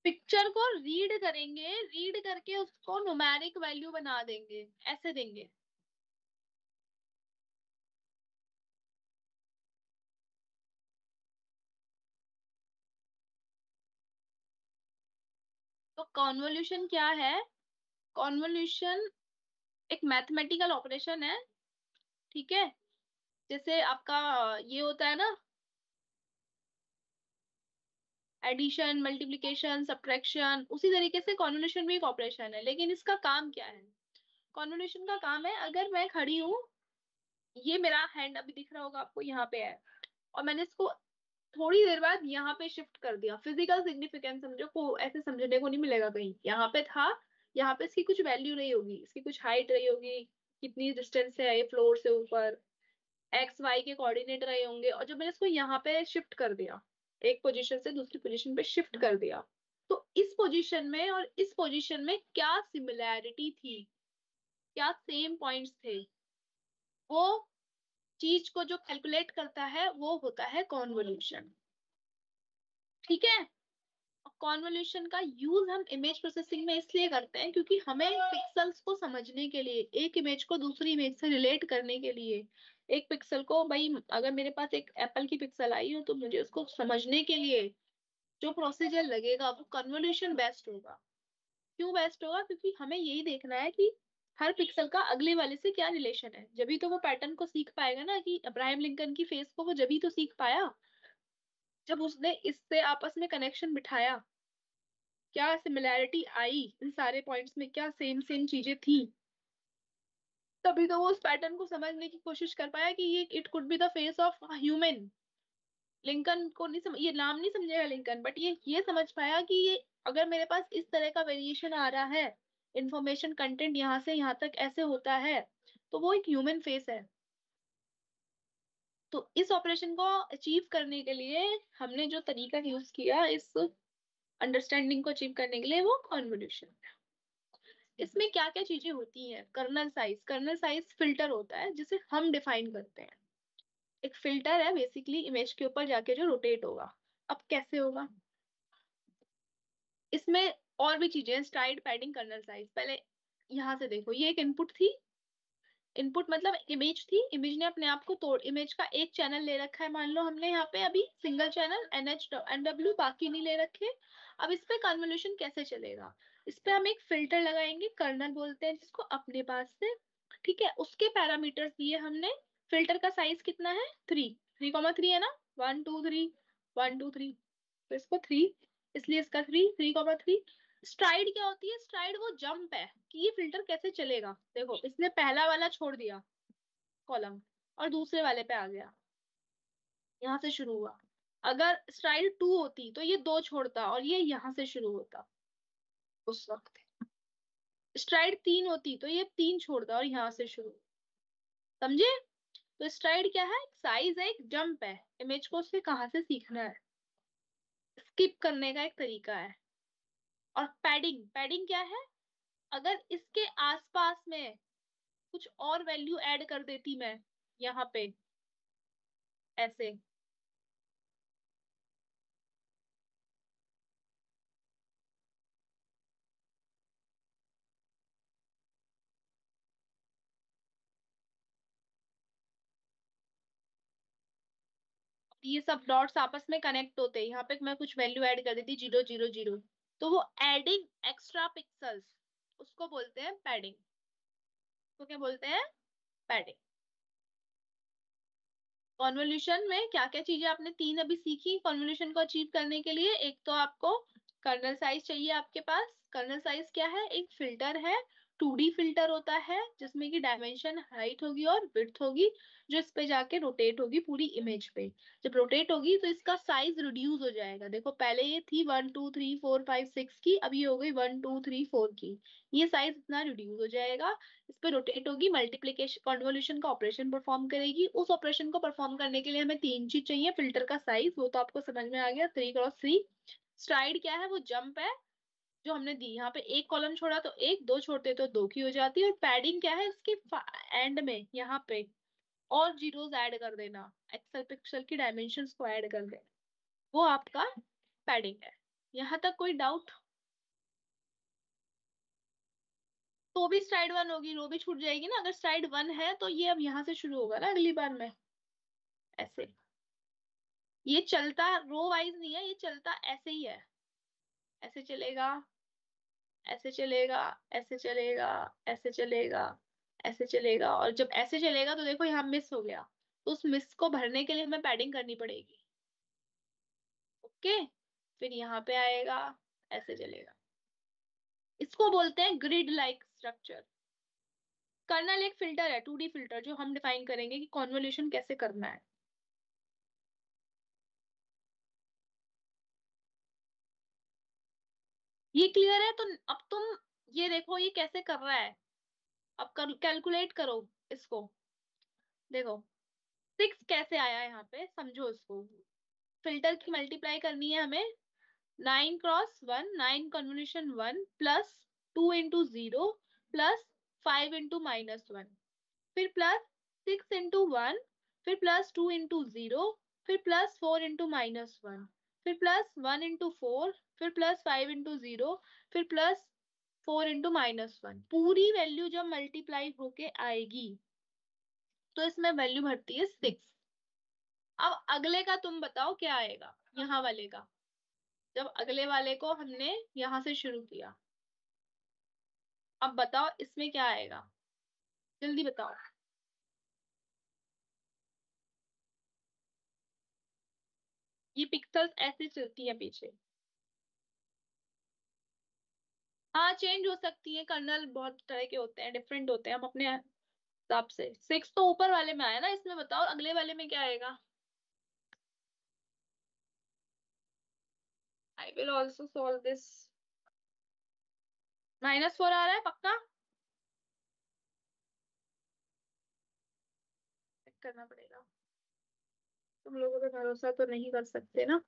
पिक्चर को रीड करेंगे, रीड करके उसको न्यूमेरिक वैल्यू बना देंगे, ऐसे देंगे। तो कॉन्वोल्यूशन क्या है, कॉन्वोल्यूशन एक मैथमेटिकल ऑपरेशन है। ठीक है। जैसे आपका ये होता है ना, एडिशन मल्टीप्लिकेशन सब्ट्रैक्शन, उसी तरीके से कॉन्वोल्यूशन भी एक ऑपरेशन है। लेकिन इसका काम क्या है, कॉन्वोल्यूशन का काम है, अगर मैं खड़ी हूँ, ये मेरा हैंड अभी दिख रहा होगा आपको यहाँ पे है, और मैंने इसको थोड़ी देर बाद यहाँ पे शिफ्ट कर दिया। फिजिकल सिग्निफिकेंस समझो को ऐसे समझने को नहीं मिलेगा कहीं, यहाँ पे था, यहाँ पे इसकी कुछ वैल्यू रही होगी, इसकी कुछ हाइट रही होगी, कितनी डिस्टेंस है ये फ्लोर से ऊपर, एक्स वाई के कोऑर्डिनेट रहे होंगे, और जब मैंने इसको यहाँ पे शिफ्ट कर दिया, एक पोजीशन से दूसरी पोजीशन पे शिफ्ट कर दिया, तो इस पोजीशन में और इस पोजीशन में क्या सिमिलैरिटी थी, क्या सेम पॉइंट्स थे, वो चीज को जो कैलकुलेट करता है वो होता है कॉन्वोल्यूशन। ठीक है। कॉन्वोल्यूशन का यूज हम इमेज प्रोसेसिंग में इसलिए करते हैं क्योंकि हमें पिक्सल्स को समझने के लिए, एक इमेज को दूसरी इमेज से रिलेट करने के लिए, एक पिक्सल को, भाई अगर मेरे पास एक एप्पल की पिक्सल आई हो तो मुझे उसको समझने के लिए जो प्रोसीजर लगेगा वो कन्वोल्यूशन बेस्ट होगा। क्यों बेस्ट होगा? क्योंकि हमें यही देखना है कि हर पिक्सल का अगले वाले से क्या रिलेशन है, जभी तो वो पैटर्न को सीख पाएगा ना, कि अब्राहम लिंकन की फेस को वो जभी तो सीख पाया जब उसने इससे आपस में कनेक्शन बिठाया, क्या सिमिलैरिटी आई इन सारे पॉइंट्स में, क्या सेम सेम चीजें थी, तभी तो वो उस पैटर्न को समझने की कोशिश कर पाया कि ये it could be the face of human. Lincoln को नहीं ये नाम नहीं समझेगा लिंकन, बट ये समझ पाया कि ये अगर मेरे पास इस तरह का वेरिएशन आ रहा है, इंफॉर्मेशन कंटेंट यहाँ से यहाँ तक ऐसे होता है, तो वो एक ह्यूमन फेस है। तो इस ऑपरेशन को अचीव करने के लिए हमने जो तरीका यूज किया इस अंडरस्टैंडिंग को अचीव करने के लिए, वो कॉन्वोल्यूशन। इसमें क्या क्या चीजें होती हैं? Kernel size, kernel size filter होता है जिसे हम डिफाइन करते हैं। एक फिल्टर है बेसिकली इमेज के ऊपर जाके जो रोटेट होगा। अब कैसे होगा? इसमें और भी चीजें हैं, स्ट्राइड, पैडिंग, कर्नल साइज। पहले यहाँ से देखो, ये एक इनपुट थी, इनपुट मतलब इमेज थी, इमेज ने अपने आप को तोड़, इमेज का एक चैनल ले रखा है, मान लो हमने यहाँ पे अभी सिंगल चैनल NH NW, बाकी नहीं ले रखे। अब इस पे कन्वोल्यूशन कैसे चलेगा? इस पे हम एक फिल्टर लगाएंगे, कर्नल बोलते हैं जिसको, अपने पास से। ठीक है, उसके पैरामीटर्स दिए हमने। फिल्टर का साइज कितना है? 3 3,3 है ना, 1 2 3, 1 2 3, तो इसको 3, इसलिए इसका 3 3,3। स्ट्राइड क्या होती है? स्ट्राइड वो जंप है कि ये फिल्टर कैसे चलेगा। देखो, इसने पहला वाला छोड़ दिया कॉलम और दूसरे वाले पे आ गया, यहाँ से शुरू हुआ। अगर स्ट्राइड 2 होती तो ये 2 छोड़ता और ये यहाँ से शुरू होता उस वक्त। स्ट्राइड 3 होती तो ये 3 छोड़ता और यहाँ से शुरू। समझे? तो स्ट्राइड क्या है? साइज है, एक जंप है, इमेज को उससे कहाँ से सीखना है, स्किप करने का एक तरीका है। और पैडिंग, पैडिंग क्या है? अगर इसके आसपास में कुछ और वैल्यू ऐड कर देती मैं यहाँ पे, ऐसे, ये सब डॉट्स आपस में कनेक्ट होते हैं, यहाँ पे मैं कुछ वैल्यू ऐड कर देती 0 0 0, तो वो एडिंग एक्स्ट्रा पिक्सल्स, उसको बोलते हैं पैडिंग। तो क्या बोलते हैं? पैडिंग। कॉन्वोल्यूशन में क्या क्या चीजें आपने तीन अभी सीखी कॉन्वोल्यूशन को अचीव करने के लिए? एक तो आपको कर्नल साइज चाहिए, आपके पास कर्नल साइज क्या है? एक फिल्टर है, 2D फिल्टर होता है जिसमें की डायमेंशन हाइट होगी और विड्थ होगी, जो इस पे जाके रोटेट होगी पूरी इमेज पे। जब रोटेट होगी तो इसका साइज रिड्यूस हो जाएगा। देखो, पहले ये थी 1 2 3 4 5 6 की, अब ये हो गई 1 2 3 4 की, ये साइज इतना रिड्यूस हो जाएगा। इस पे रोटेट होगी, मल्टीप्लीकेशन कॉन्वोल्यूशन का ऑपरेशन परफॉर्म करेगी। उस ऑपरेशन को परफॉर्म करने के लिए हमें तीन चीज चाहिए, फिल्टर का साइज, वो तो आपको समझ में आ गया, 3 × 3। स्ट्राइड क्या है? वो जंप है जो हमने दी, यहाँ पे एक कॉलम छोड़ा तो एक, दो छोड़ते तो दो की हो जाती है। और पैडिंग क्या है? इसके एंड में यहाँ पे और जीरोस ऐड कर देना, एक्सेल पिक्सल की डायमेंशंस को ऐड कर देना, वो आपका पैडिंग है। यहाँ तक कोई डाउट? तो भी स्ट्राइड 1 होगी, रो भी छूट जाएगी ना। अगर स्ट्राइड 1 है तो ये अब यहाँ से शुरू होगा ना अगली बार में, ऐसे। ये चलता रो वाइज नहीं है, ये चलता ऐसे ही है, ऐसे चलेगा, ऐसे चलेगा, ऐसे चलेगा, ऐसे चलेगा, ऐसे चलेगा। और जब ऐसे चलेगा तो देखो यहाँ मिस हो गया, तो उस मिस को भरने के लिए हमें पैडिंग करनी पड़ेगी। ओके, फिर यहाँ पे आएगा, ऐसे चलेगा। इसको बोलते हैं ग्रिड लाइक स्ट्रक्चर। कर्नल एक फिल्टर है, 2D फिल्टर, जो हम डिफाइन करेंगे कि कॉन्वोल्यूशन कैसे करना है। ये क्लियर है? तो अब तुम ये देखो ये कैसे कर रहा है। अब कर कैलकुलेट करो इसको। देखो 6 कैसे आया यहाँ पे, समझो इसको। फिल्टर की मल्टीप्लाई करनी है हमें। 9 × 1, 9 कन्वोल्यूशन 1 प्लस 2 × 0 प्लस 5 × -1, फिर प्लस 6 × 1, फिर प्लस 2 × 0, फिर प्लस 4 × -1, फिर प्लस 1 × 4, फिर प्लस 5 × 0, फिर प्लस 4 × -1। पूरी वैल्यू जब मल्टीप्लाई होके आएगी तो इसमें वैल्यू भरती है 6। अब अगले का तुम बताओ क्या आएगा, यहाँ वाले का। जब अगले वाले को हमने यहां से शुरू किया, अब बताओ इसमें क्या आएगा, जल्दी बताओ। ये पिक्सल्स ऐसे चलती है पीछे। हाँ चेंज हो सकती है, कर्नल बहुत तरह के होते हैं, डिफरेंट होते हैं, हम अपने हिसाब से। 6 तो ऊपर वाले में आया ना, इसमें बताओ अगले वाले में क्या आएगा। I will also solve this. -4 आ रहा है पक्का? चेक करना पड़ेगा। तुम लोगों पे भरोसा तो नहीं कर सकते ना।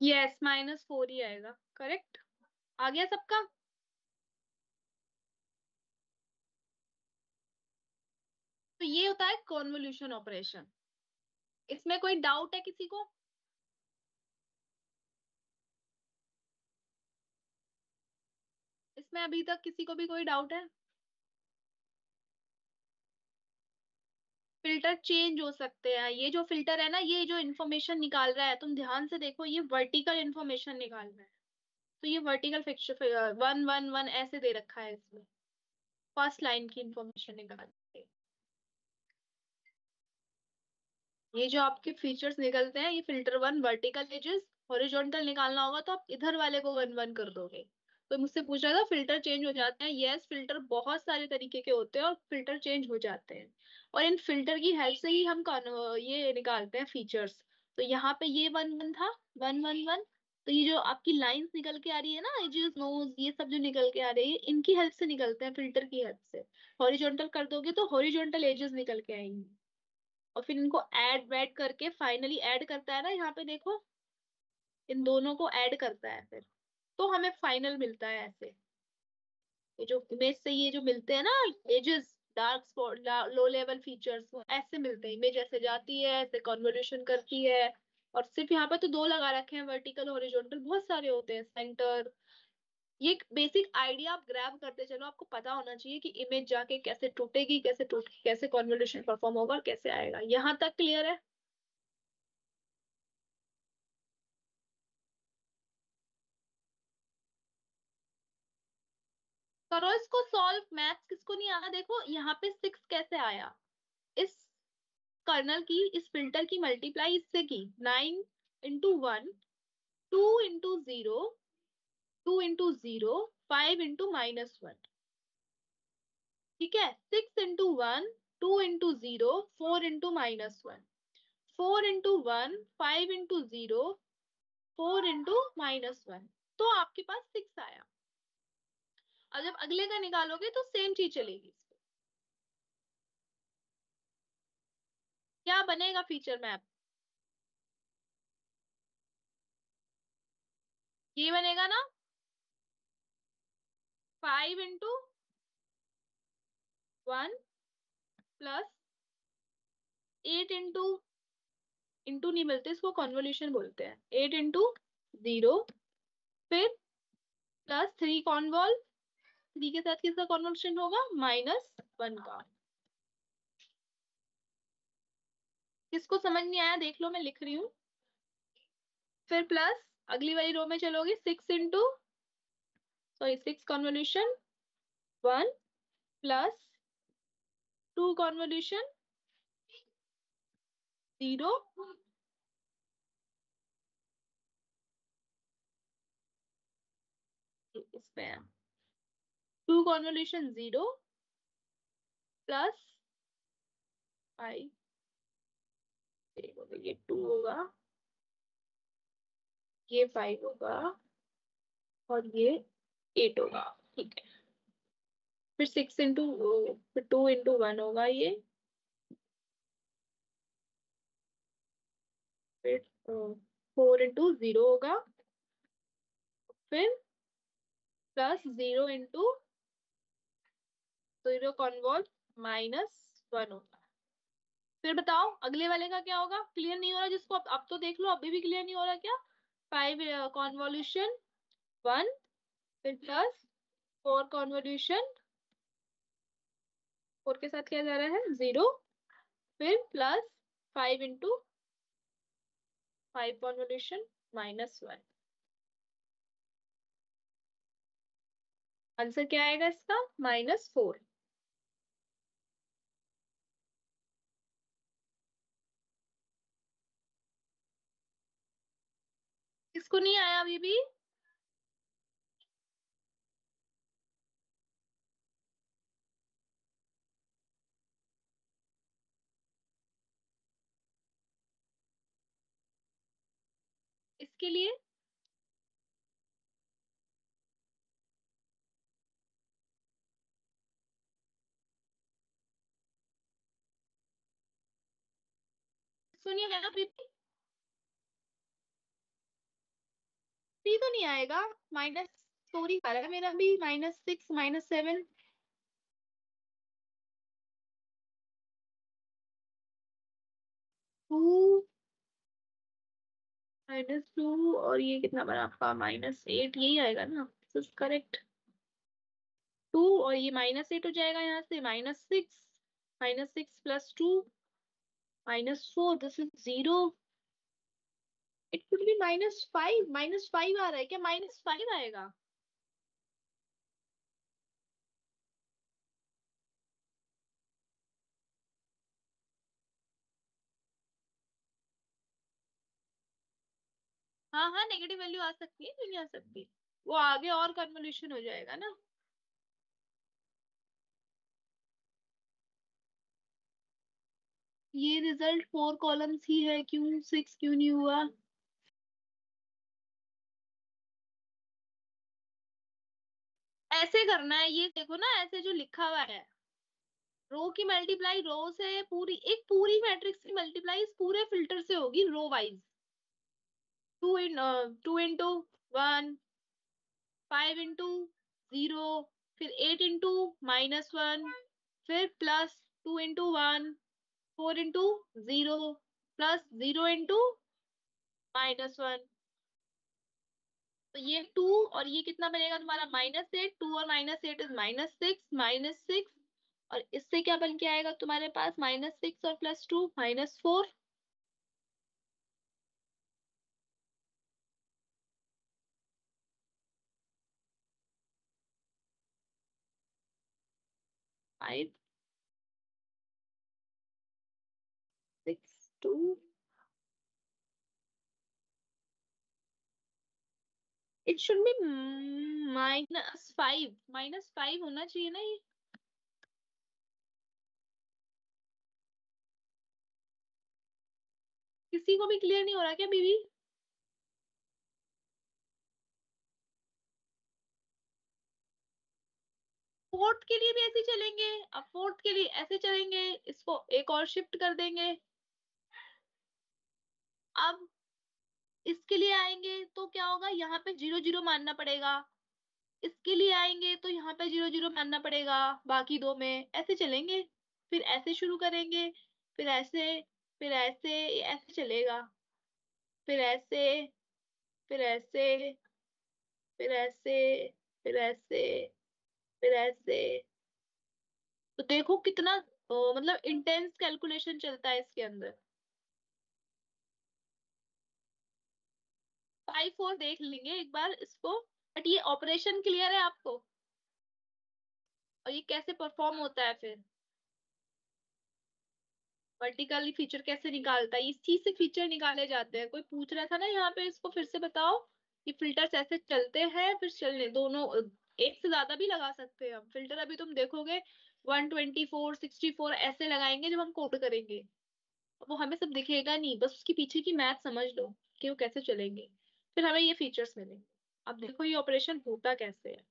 यस -4 ही आएगा, करेक्ट। आ गया सबका? तो ये होता है कॉन्वोल्यूशन ऑपरेशन। इसमें कोई डाउट है किसी को? इसमें अभी तक किसी को भी कोई डाउट है? फिल्टर चेंज हो सकते हैं। ये जो फिल्टर है ना, ये जो इन्फॉर्मेशन निकाल रहा है, तुम ध्यान से देखो, ये वर्टिकल इन्फॉर्मेशन निकाल रहा है। तो ये वर्टिकल फिक्सर 1 1 1 ऐसे दे रखा है इसमें। फर्स्ट लाइन की इंफॉर्मेशन निकाल के ये जो आपके फीचर्स निकलते हैं, ये फिल्टर 1 वर्टिकल एजेस, हॉरिजॉन्टल निकालना होगा तो आप इधर वाले को 1 1 कर दोगे। तो मुझसे पूछ रहा था फिल्टर चेंज हो जाते हैं। यस, फिल्टर बहुत सारे तरीके के होते हैं और फिल्टर चेंज हो जाते हैं। और इन फिल्टर की हेल्प से ही हम ये निकालते हैं फीचर्स। तो यहाँ पे ये 1 1 था, 1 1 1। तो ये जो आपकी लाइंस निकल के आ रही है ना, एजेस नोज ये सब जो निकल के आ रही है, इनकी हेल्प से निकलते हैं, फिल्टर की हेल्प से। हॉरिजॉन्टल कर दोगे तो हॉरिजॉन्टल एजेस निकल के आएंगी। और फिर इनको ऐड वैड करके फाइनली ऐड करता है ना, यहाँ पे देखो, इन दोनों को ऐड करता है फिर, तो हमें फाइनल मिलता है ऐसे। ये जो इमेज से ये जो मिलते हैं ना edges, dark spot, low level features, वो ऐसे मिलते हैं। इमेज ऐसे जाती है, ऐसे कन्वोल्यूशन करती है। और सिर्फ यहाँ पे तो दो लगा रखे हैं, वर्टिकल हॉरिजॉन्टल, बहुत सारे होते हैं, सेंटर। ये एक बेसिक आइडिया आप ग्रैब करते चलो, आपको पता होना चाहिए कि इमेज जाके कैसे टूटेगी, कैसे कैसे कन्वोल्यूशन परफॉर्म होगा और कैसे आएगा। यहाँ तक क्लियर है? करो इसको सॉल्व। मैथ्स किसको नहीं आना, देखो यहाँ पे 6 कैसे आया। इस कर्नल की, इस फिल्टर की मल्टीप्लाई इससे की, 9 × 1, 2 × 0, 2 × 0, 5 × -1। ठीक है, 6 × 1, 2 × 0, 4 × -1, 4 × 1, 5 × 0, 4 × -1। तो आपके पास 6 आया। और जब अगले का निकालोगे तो सेम चीज चलेगी। क्या बनेगा फीचर मैप? ये बनेगा ना, 5 × 1 प्लस 8 × इंटू नहीं बोलते, इसको कॉन्वोल्यूशन बोलते हैं। 8 × 0, फिर प्लस 3 कॉन्वॉल, 3 के साथ किसका कॉन्वोल्यूशन होगा, -1 का। किसको समझ नहीं आया देख लो, मैं लिख रही हूँ। फिर प्लस अगली वाली रो में चलोगे, 6 कॉन्वोल्यूशन 1 प्लस 2 कॉन्वोल्यूशन 0 इसमें 2 कॉन्वोल्यूशन 0 प्लस 5, ये 2 होगा, ये 5 होगा, और ये 8 होगा। ठीक है, फिर 2 × 1 होगा ये, फिर 4 × 0 होगा, फिर प्लस 0 कॉन्वॉल्व -1 होगा। फिर बताओ अगले वाले का क्या होगा, क्लियर नहीं हो रहा जिसको, अब तो देख लो, अभी भी क्लियर नहीं हो रहा क्या। 5 कॉन्वोल्यूशन 1, फिर प्लस 4 कॉन्वोल्यूशन, 4 के साथ क्या जा रहा है 0, फिर प्लस 5 × 5 कॉन्वोल्यूशन -1। आंसर क्या आएगा इसका, -4। किसको नहीं आया अभी भी। इसके लिए सुनिए आएगा अभी भी, भी तो नहीं आएगा। -4 ही आ रहा है मेरा भी, -6 -7। 2 -2, और ये कितना बना आपका -8, यही आएगा ना, करेक्ट। 2 और ये -8 हो जाएगा, यहाँ से -6, -6 + 2 -4, this is 0। It could be -5, -5 आ रहा है क्या, -5 आएगा। हाँ हाँ, नेगेटिव वैल्यू आ सकती है, क्यों नहीं आ सकती, वो आगे और कन्वोल्यूशन हो जाएगा ना। ये रिजल्ट 4 कॉलम्स ही है, क्यों 6 क्यों नहीं हुआ। ऐसे करना है, ये देखो ना, ऐसे जो लिखा हुआ है, रो की मल्टीप्लाई रो से, पूरी एक पूरी मैट्रिक्स की मल्टीप्लाई इस पूरे फिल्टर से होगी रो वाइज। 2 × 1, 5 × 0, फिर 8 × -1, फिर +2 × 1, 4 × 0, +0 × -1। तो ये 2, और ये कितना बनेगा तुम्हारा -8, 2 और -8 इज -6, -6, और इससे क्या बन के आएगा तुम्हारे पास, -6 और +2 -4। 5 6 2, इट शुड बी -5, -5 होना चाहिए ना ये। किसी को भी क्लियर नहीं हो रहा क्या बीवी। फोर्थ के लिए भी ऐसे ही चलेंगे, अब फोर्थ के लिए ऐसे चलेंगे, इसको एक और शिफ्ट कर देंगे। अब इसके लिए आएंगे तो क्या होगा, यहाँ पे 0 0 मानना पड़ेगा। इसके लिए आएंगे तो यहाँ पे 0 0 मानना पड़ेगा, बाकी दो में ऐसे चलेंगे। फिर ऐसे शुरू करेंगे, फिर ऐसे, फिर ऐसे, ऐसे चलेगा, फिर ऐसे, फिर ऐसे, फिर ऐसे, फिर ऐसे, फिर ऐसे। तो देखो कितना मतलब इंटेंस कैलकुलेशन चलता है इसके अंदर। 5 4 देख लेंगे एक बार इसको। बट ये ऑपरेशन क्लियर है आपको, और ये कैसे परफॉर्म होता है फिर, वर्टिकली फीचर कैसे निकालता है, इसी से फीचर निकाले जाते हैं। कोई पूछ रहा था ना यहाँ पे, इसको फिर से बताओ। ये फिल्टर्स ऐसे चलते हैं, फिर चलने दोनों, एक से ज्यादा भी लगा सकते हैं हम फिल्टर। अभी तुम देखोगे 124 64 ऐसे लगाएंगे जब हम कोड करेंगे। वो हमें सब दिखेगा नहीं, बस उसके पीछे की मैथ समझ लो कि वो कैसे चलेंगे, फिर हमें ये फीचर्स मिलेंगे। अब देखो ये ऑपरेशन होता कैसे है।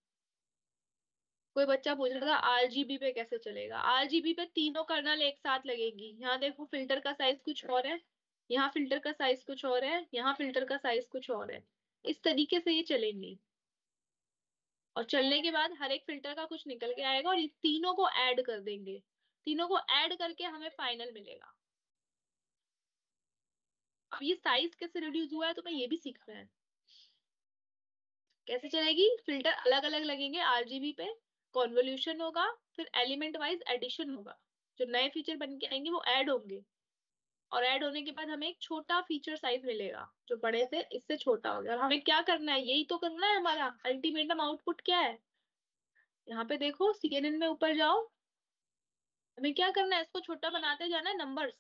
कोई बच्चा पूछ रहा था आरजीबी पे कैसे चलेगा। आरजीबी पे तीनों कर्नल एक साथ लगेगी। यहाँ देखो फिल्टर का साइज कुछ और है, यहाँ फिल्टर का साइज कुछ और है, यहाँ फिल्टर का साइज कुछ और है। इस तरीके से ये चलेंगी, और चलने के बाद हर एक फिल्टर का कुछ निकल के आएगा, और ये तीनों को ऐड कर देंगे। तीनों को ऐड करके हमें फाइनल मिलेगा। अब ये साइज कैसे रिड्यूस हुआ है तो मैं ये भी सीखना है। कैसे चलेगी, फिल्टर अलग अलग लगेंगे आरजीबी पे, कॉन्वोल्यूशन होगा, फिर एलिमेंट वाइज एडिशन होगा। जो नए फीचर बन के आएंगे वो ऐड होंगे, और ऐड होने के बाद हमें एक छोटा फीचर साइज मिलेगा जो बड़े से इससे छोटा हो गया। और हमें क्या करना है, यही तो करना है। हमारा अल्टीमेटम आउटपुट क्या है, यहाँ पे देखो सीएनएन में ऊपर जाओ। हमें क्या करना है, इसको छोटा बनाते जाना है, नंबर्स।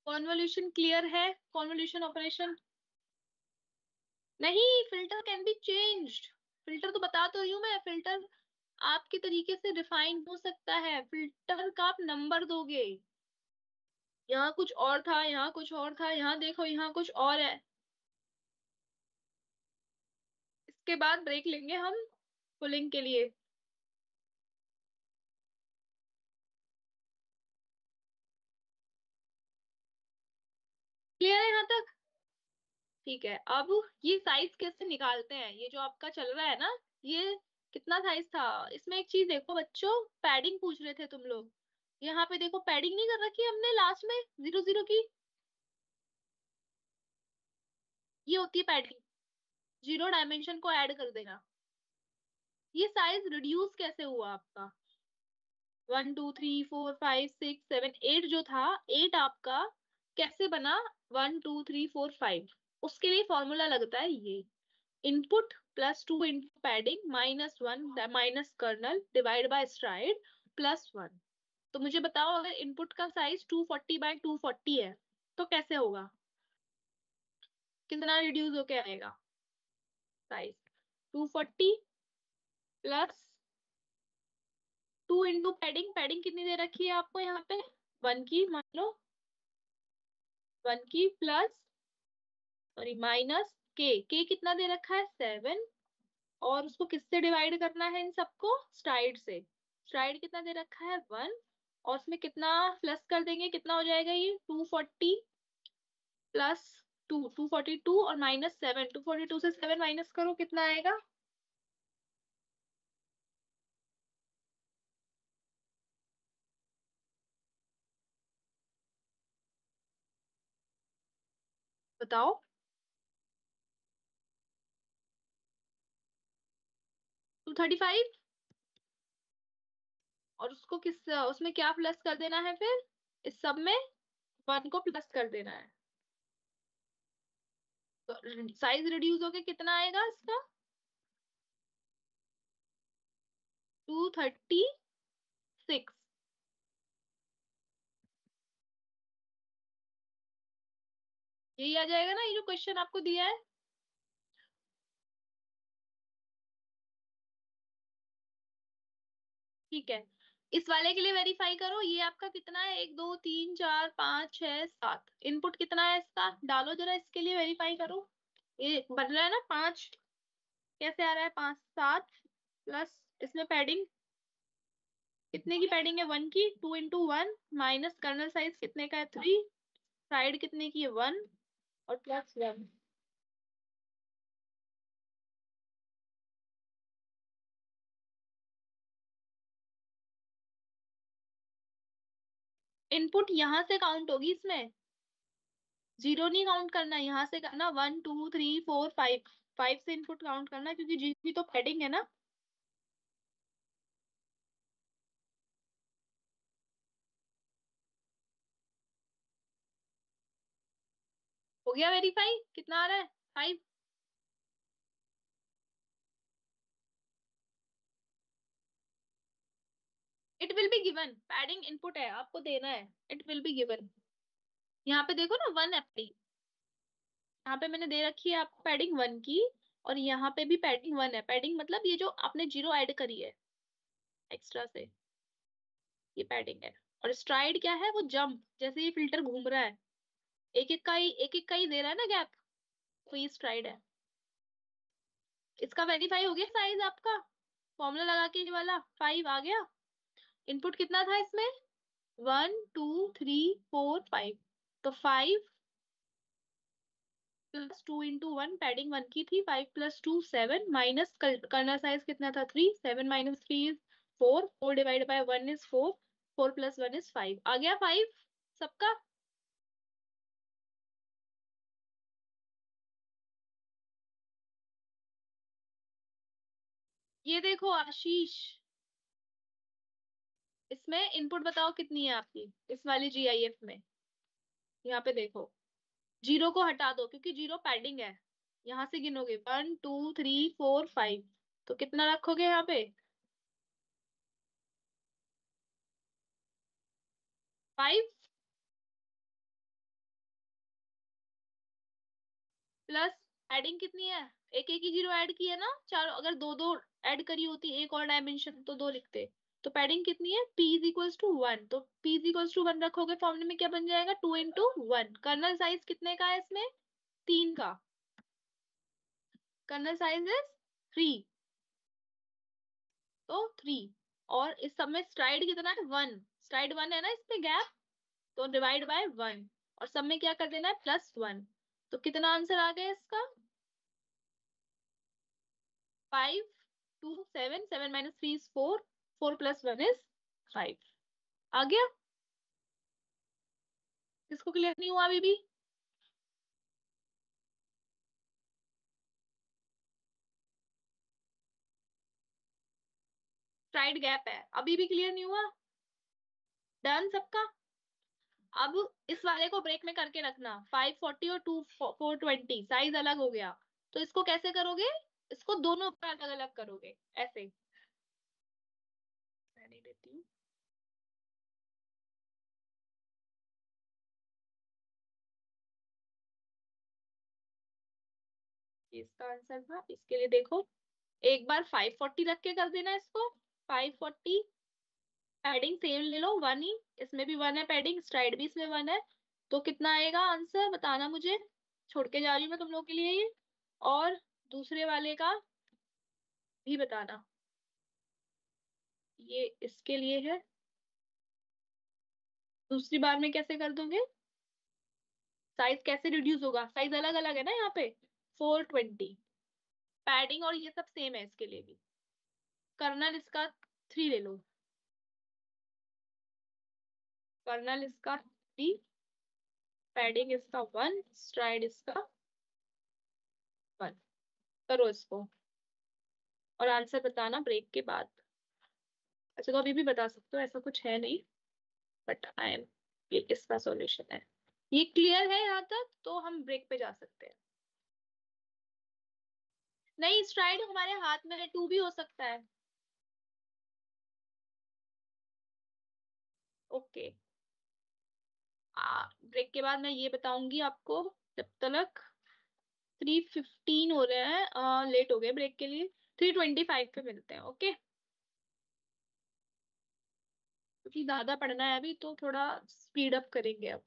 कॉन्वोल्यूशन क्लियर है, कॉन्वोल्यूशन ऑपरेशन। नहीं, filter can be changed. Filter तो बता तो रही हूँ मैं, फिल्टर आपके तरीके से रिफाइन हो सकता है। फिल्टर का आप नंबर दोगे, यहाँ कुछ और था, यहाँ कुछ और था, यहाँ देखो यहाँ कुछ और है। इसके बाद ब्रेक लेंगे हम पुलिंग के लिए। क्लियर है यहाँ तक? ठीक है। अब ये साइज कैसे निकालते हैं, ये जो आपका चल रहा है ना, ये कितना साइज था। इसमें एक चीज देखो बच्चों, पैडिंग पूछ रहे थे तुम लोग। यहाँ पे देखो पैडिंग नहीं कर रखी है हमने लास्ट में 0 0 की। ये होती है पैडिंग, 0 डायमेंशन को ऐड कर देना। ये साइज रिड्यूस कैसे हुआ आपका, 1 2 3 4 5 6 7 8 जो था, 8 आपका कैसे बना, 1 2 3 4 5। उसके लिए फॉर्मूला लगता है ये, input +2 into padding -1 minus kernel divide by stride +1। तो मुझे बताओ, अगर इनपुट का साइज 240 बाय 240 है तो कैसे होगा, कितना रिड्यूस होके आएगा साइज। 240 +2 इंटू पैडिंग, पैडिंग कितनी दे रखी है आपको यहाँ पे, 1 की मान लो, 1 की प्लस, सॉरी माइनस के कितना दे रखा है 7, और उसको किससे डिवाइड करना है इन सबको, स्ट्राइड से। स्ट्राइड कितना दे रखा है 1, और उसमें कितना प्लस कर देंगे, कितना हो जाएगा ये 240 +2, 242 और -7, 242 से 7 माइनस करो कितना आएगा। बताओ। 235। और उसको किस, उसमें क्या प्लस कर देना है फिर, इस सब में 1 को प्लस कर देना है। तो साइज रिड्यूस होके कितना आएगा इसका, 236। यही आ जाएगा ना, ये जो क्वेश्चन आपको दिया है। ठीक है, इस वाले के लिए वेरीफाई करो, ये आपका कितना है, 1 2 3 4 5 6 7, इनपुट कितना है इसका डालो जरा, इसके लिए वेरीफाई करो। ये बन रहा है ना 5, कैसे आ रहा है 5 7, प्लस इसमें पैडिंग कितने की पैडिंग है, 1 की, 2 × 1 माइनस कर्नल साइज कितने का है 3, साइड कितने की है 1, और +1। इनपुट यहाँ से काउंट होगी इसमें, जीरो नहीं काउंट करना, यहाँ से करना 1 2 3 4 5, 5 से इनपुट काउंट करना, क्योंकि जी भी तो पैडिंग है ना। हो गया वेरीफाई, कितना आ रहा है? 5। It will be given, padding input है, आपको देना है, इट विल बी गिवन। यहाँ पे देखो ना 1 है पैडिंग, यहाँ पे मैंने दे रखी है आपको पैडिंग 1 की, और यहाँ पे भी पैडिंग 1 है। पैडिंग मतलब ये जो आपने जीरो ऐड करी है एक्स्ट्रा से, ये पैडिंग है। और स्ट्राइड क्या है? वो जंप, जैसे ये फिल्टर घूम रहा है, एक एक का ही दे रहा है ना गैप, तो ये स्ट्राइड है। इसका वेरीफाई हो गया साइज आपका, फॉर्मूला लगा के ये वाला 5 आ गया। इनपुट कितना था इसमें? 1 2 3 4 5, तो 5 + 2 × 1, पैडिंग 1 की थी, 5 + 2 7, माइनस कर्नल साइज कितना था? 3, 7 - 3 इज 4, 4/1 इज 4, 4 + 1 इज 5, आ गया 5 सबका। ये देखो आशीष, इसमें इनपुट बताओ कितनी है आपकी इस वाली जीआईएफ में। यहाँ पे देखो, जीरो को हटा दो क्योंकि जीरो पैडिंग है, यहां से गिनोगे 1 2 3 4 5, तो कितना रखोगे यहाँ पे? 5 प्लस एडिंग कितनी है? एक एक ही जीरो ऐड की है ना, चारों, अगर दो दो ऐड करी होती एक और डायमेंशन तो दो लिखते। तो पैडिंग कितनी है? P = 1, तो P = 1 रखोगे, फॉर्मूले में क्या बन जाएगा? 2 × 1। कर्नल साइज कितने का है इसमें? 3 का, कर्नल साइज इज 3, तो 3। और इस सब में स्ट्राइड कितना है? 1, स्ट्राइड 1 है ना इस पे गैप, तो डिवाइड बाय 1, और सब में क्या कर देना है? +1। तो कितना आंसर आ गया इसका? 5 2 7, 7 - 3 इज 4, 4 + 1 इज 5। आ गया? किसको क्लियर नहीं हुआ अभी भी? स्ट्राइड गैप है, अभी भी क्लियर नहीं हुआ? डन सबका? अब इस वाले को ब्रेक में करके रखना, 540 और 420 साइज अलग हो गया, तो इसको कैसे करोगे? इसको दोनों पे अलग अलग करोगे ऐसे। मैं नहीं देती हूँ, ये इसका आंसर था। इसके लिए देखो, एक बार 540 रख के कर देना इसको, 540, पैडिंग सेम ले लो 1 ही, इसमें भी 1 है पैडिंग, स्ट्राइड भी इसमें 1 है, तो कितना आएगा आंसर बताना मुझे, छोड़ के जा रही हूँ मैं तुम लोग के लिए ये। और दूसरे वाले का भी बताना, ये इसके लिए है। दूसरी बार में कैसे कर दोगे? साइज कैसे रिड्यूस होगा? साइज अलग अलग है ना यहाँ पे, 420, पैडिंग और ये सब सेम है इसके लिए भी। कर्नल इसका 3 ले लो, कर्नल इसका 3, पैडिंग इसका 1, स्ट्राइड इसका 1। करो इसको और आंसर बताना ब्रेक के बाद। अच्छा, तो अभी भी बता सकते हो, ऐसा कुछ है नहीं, बट आई एम, ये इसका सॉल्यूशन है। ये क्लियर है यहाँ तक? तो हम ब्रेक पे जा सकते हैं। नहीं, स्ट्राइड हमारे हाथ में है, 2 भी हो सकता है। ओके, ब्रेक के बाद मैं ये बताऊंगी आपको। जब तक 3:15 हो रहे हैं, लेट हो गए ब्रेक के लिए, 3:25 पे मिलते हैं, ओके? क्योंकि ज्यादा पढ़ना है अभी, तो थोड़ा स्पीड अप करेंगे अब।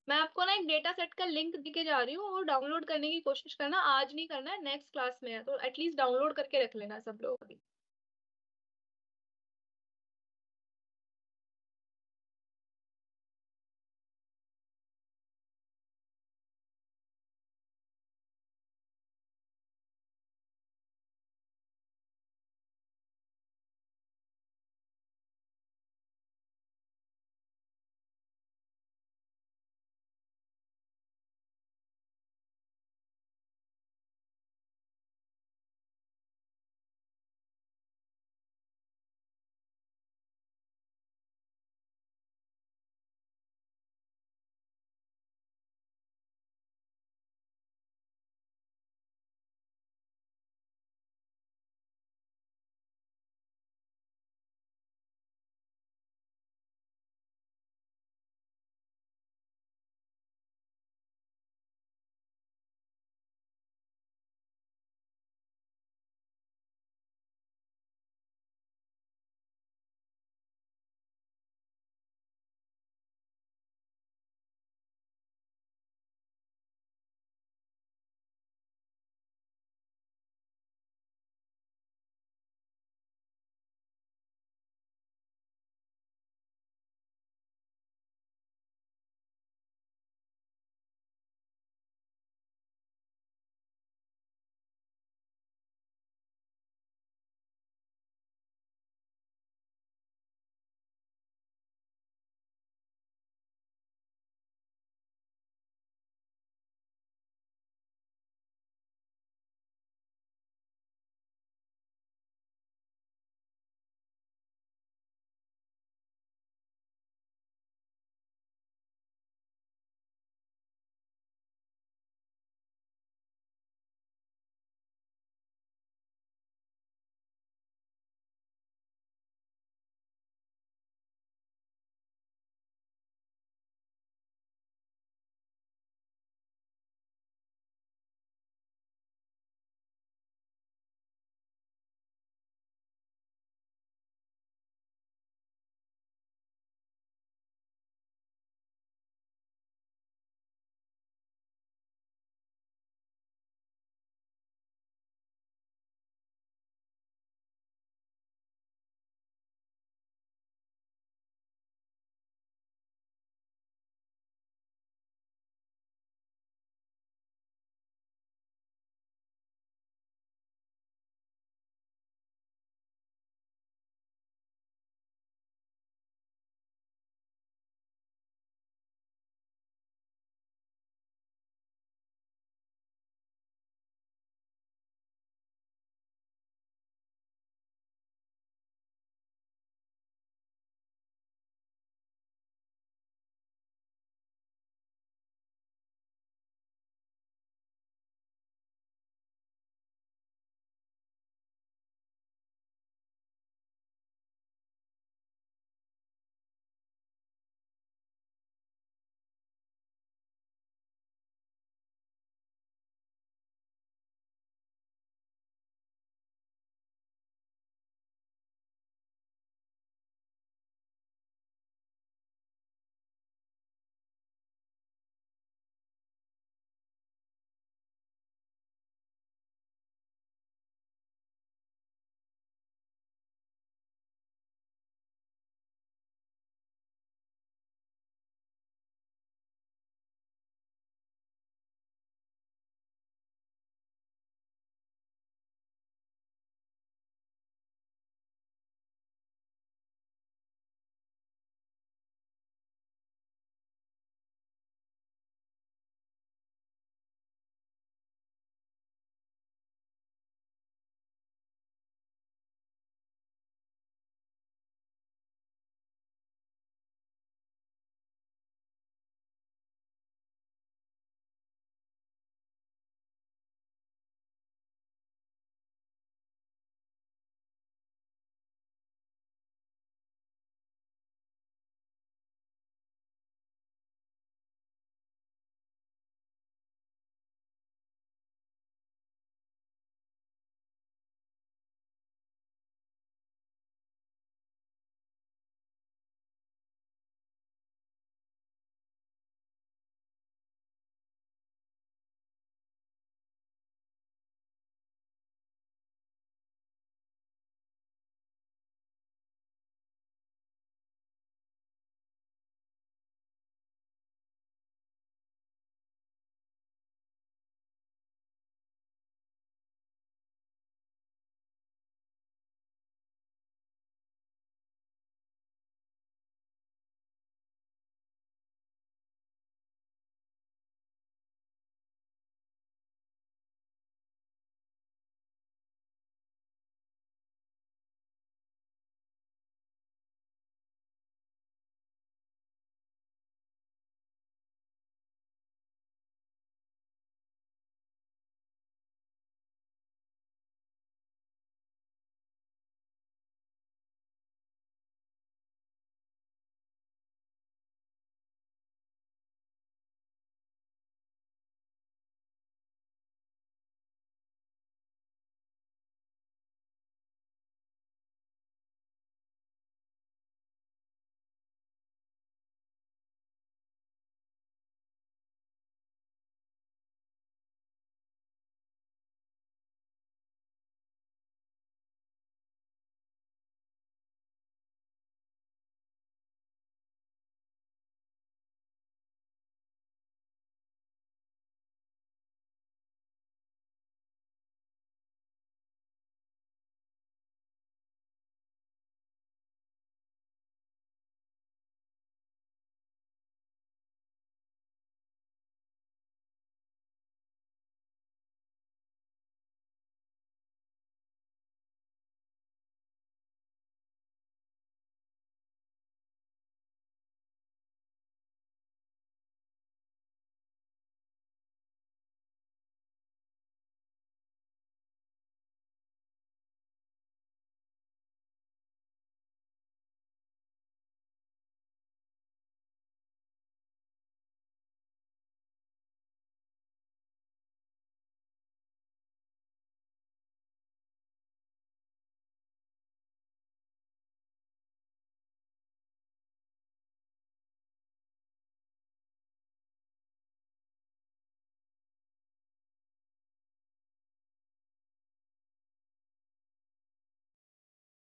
मैं आपको ना एक डेटा सेट का लिंक देके जा रही हूँ, वो डाउनलोड करने की कोशिश करना, आज नहीं करना है, नेक्स्ट क्लास में है, तो एटलीस्ट डाउनलोड करके रख लेना सब लोग अभी।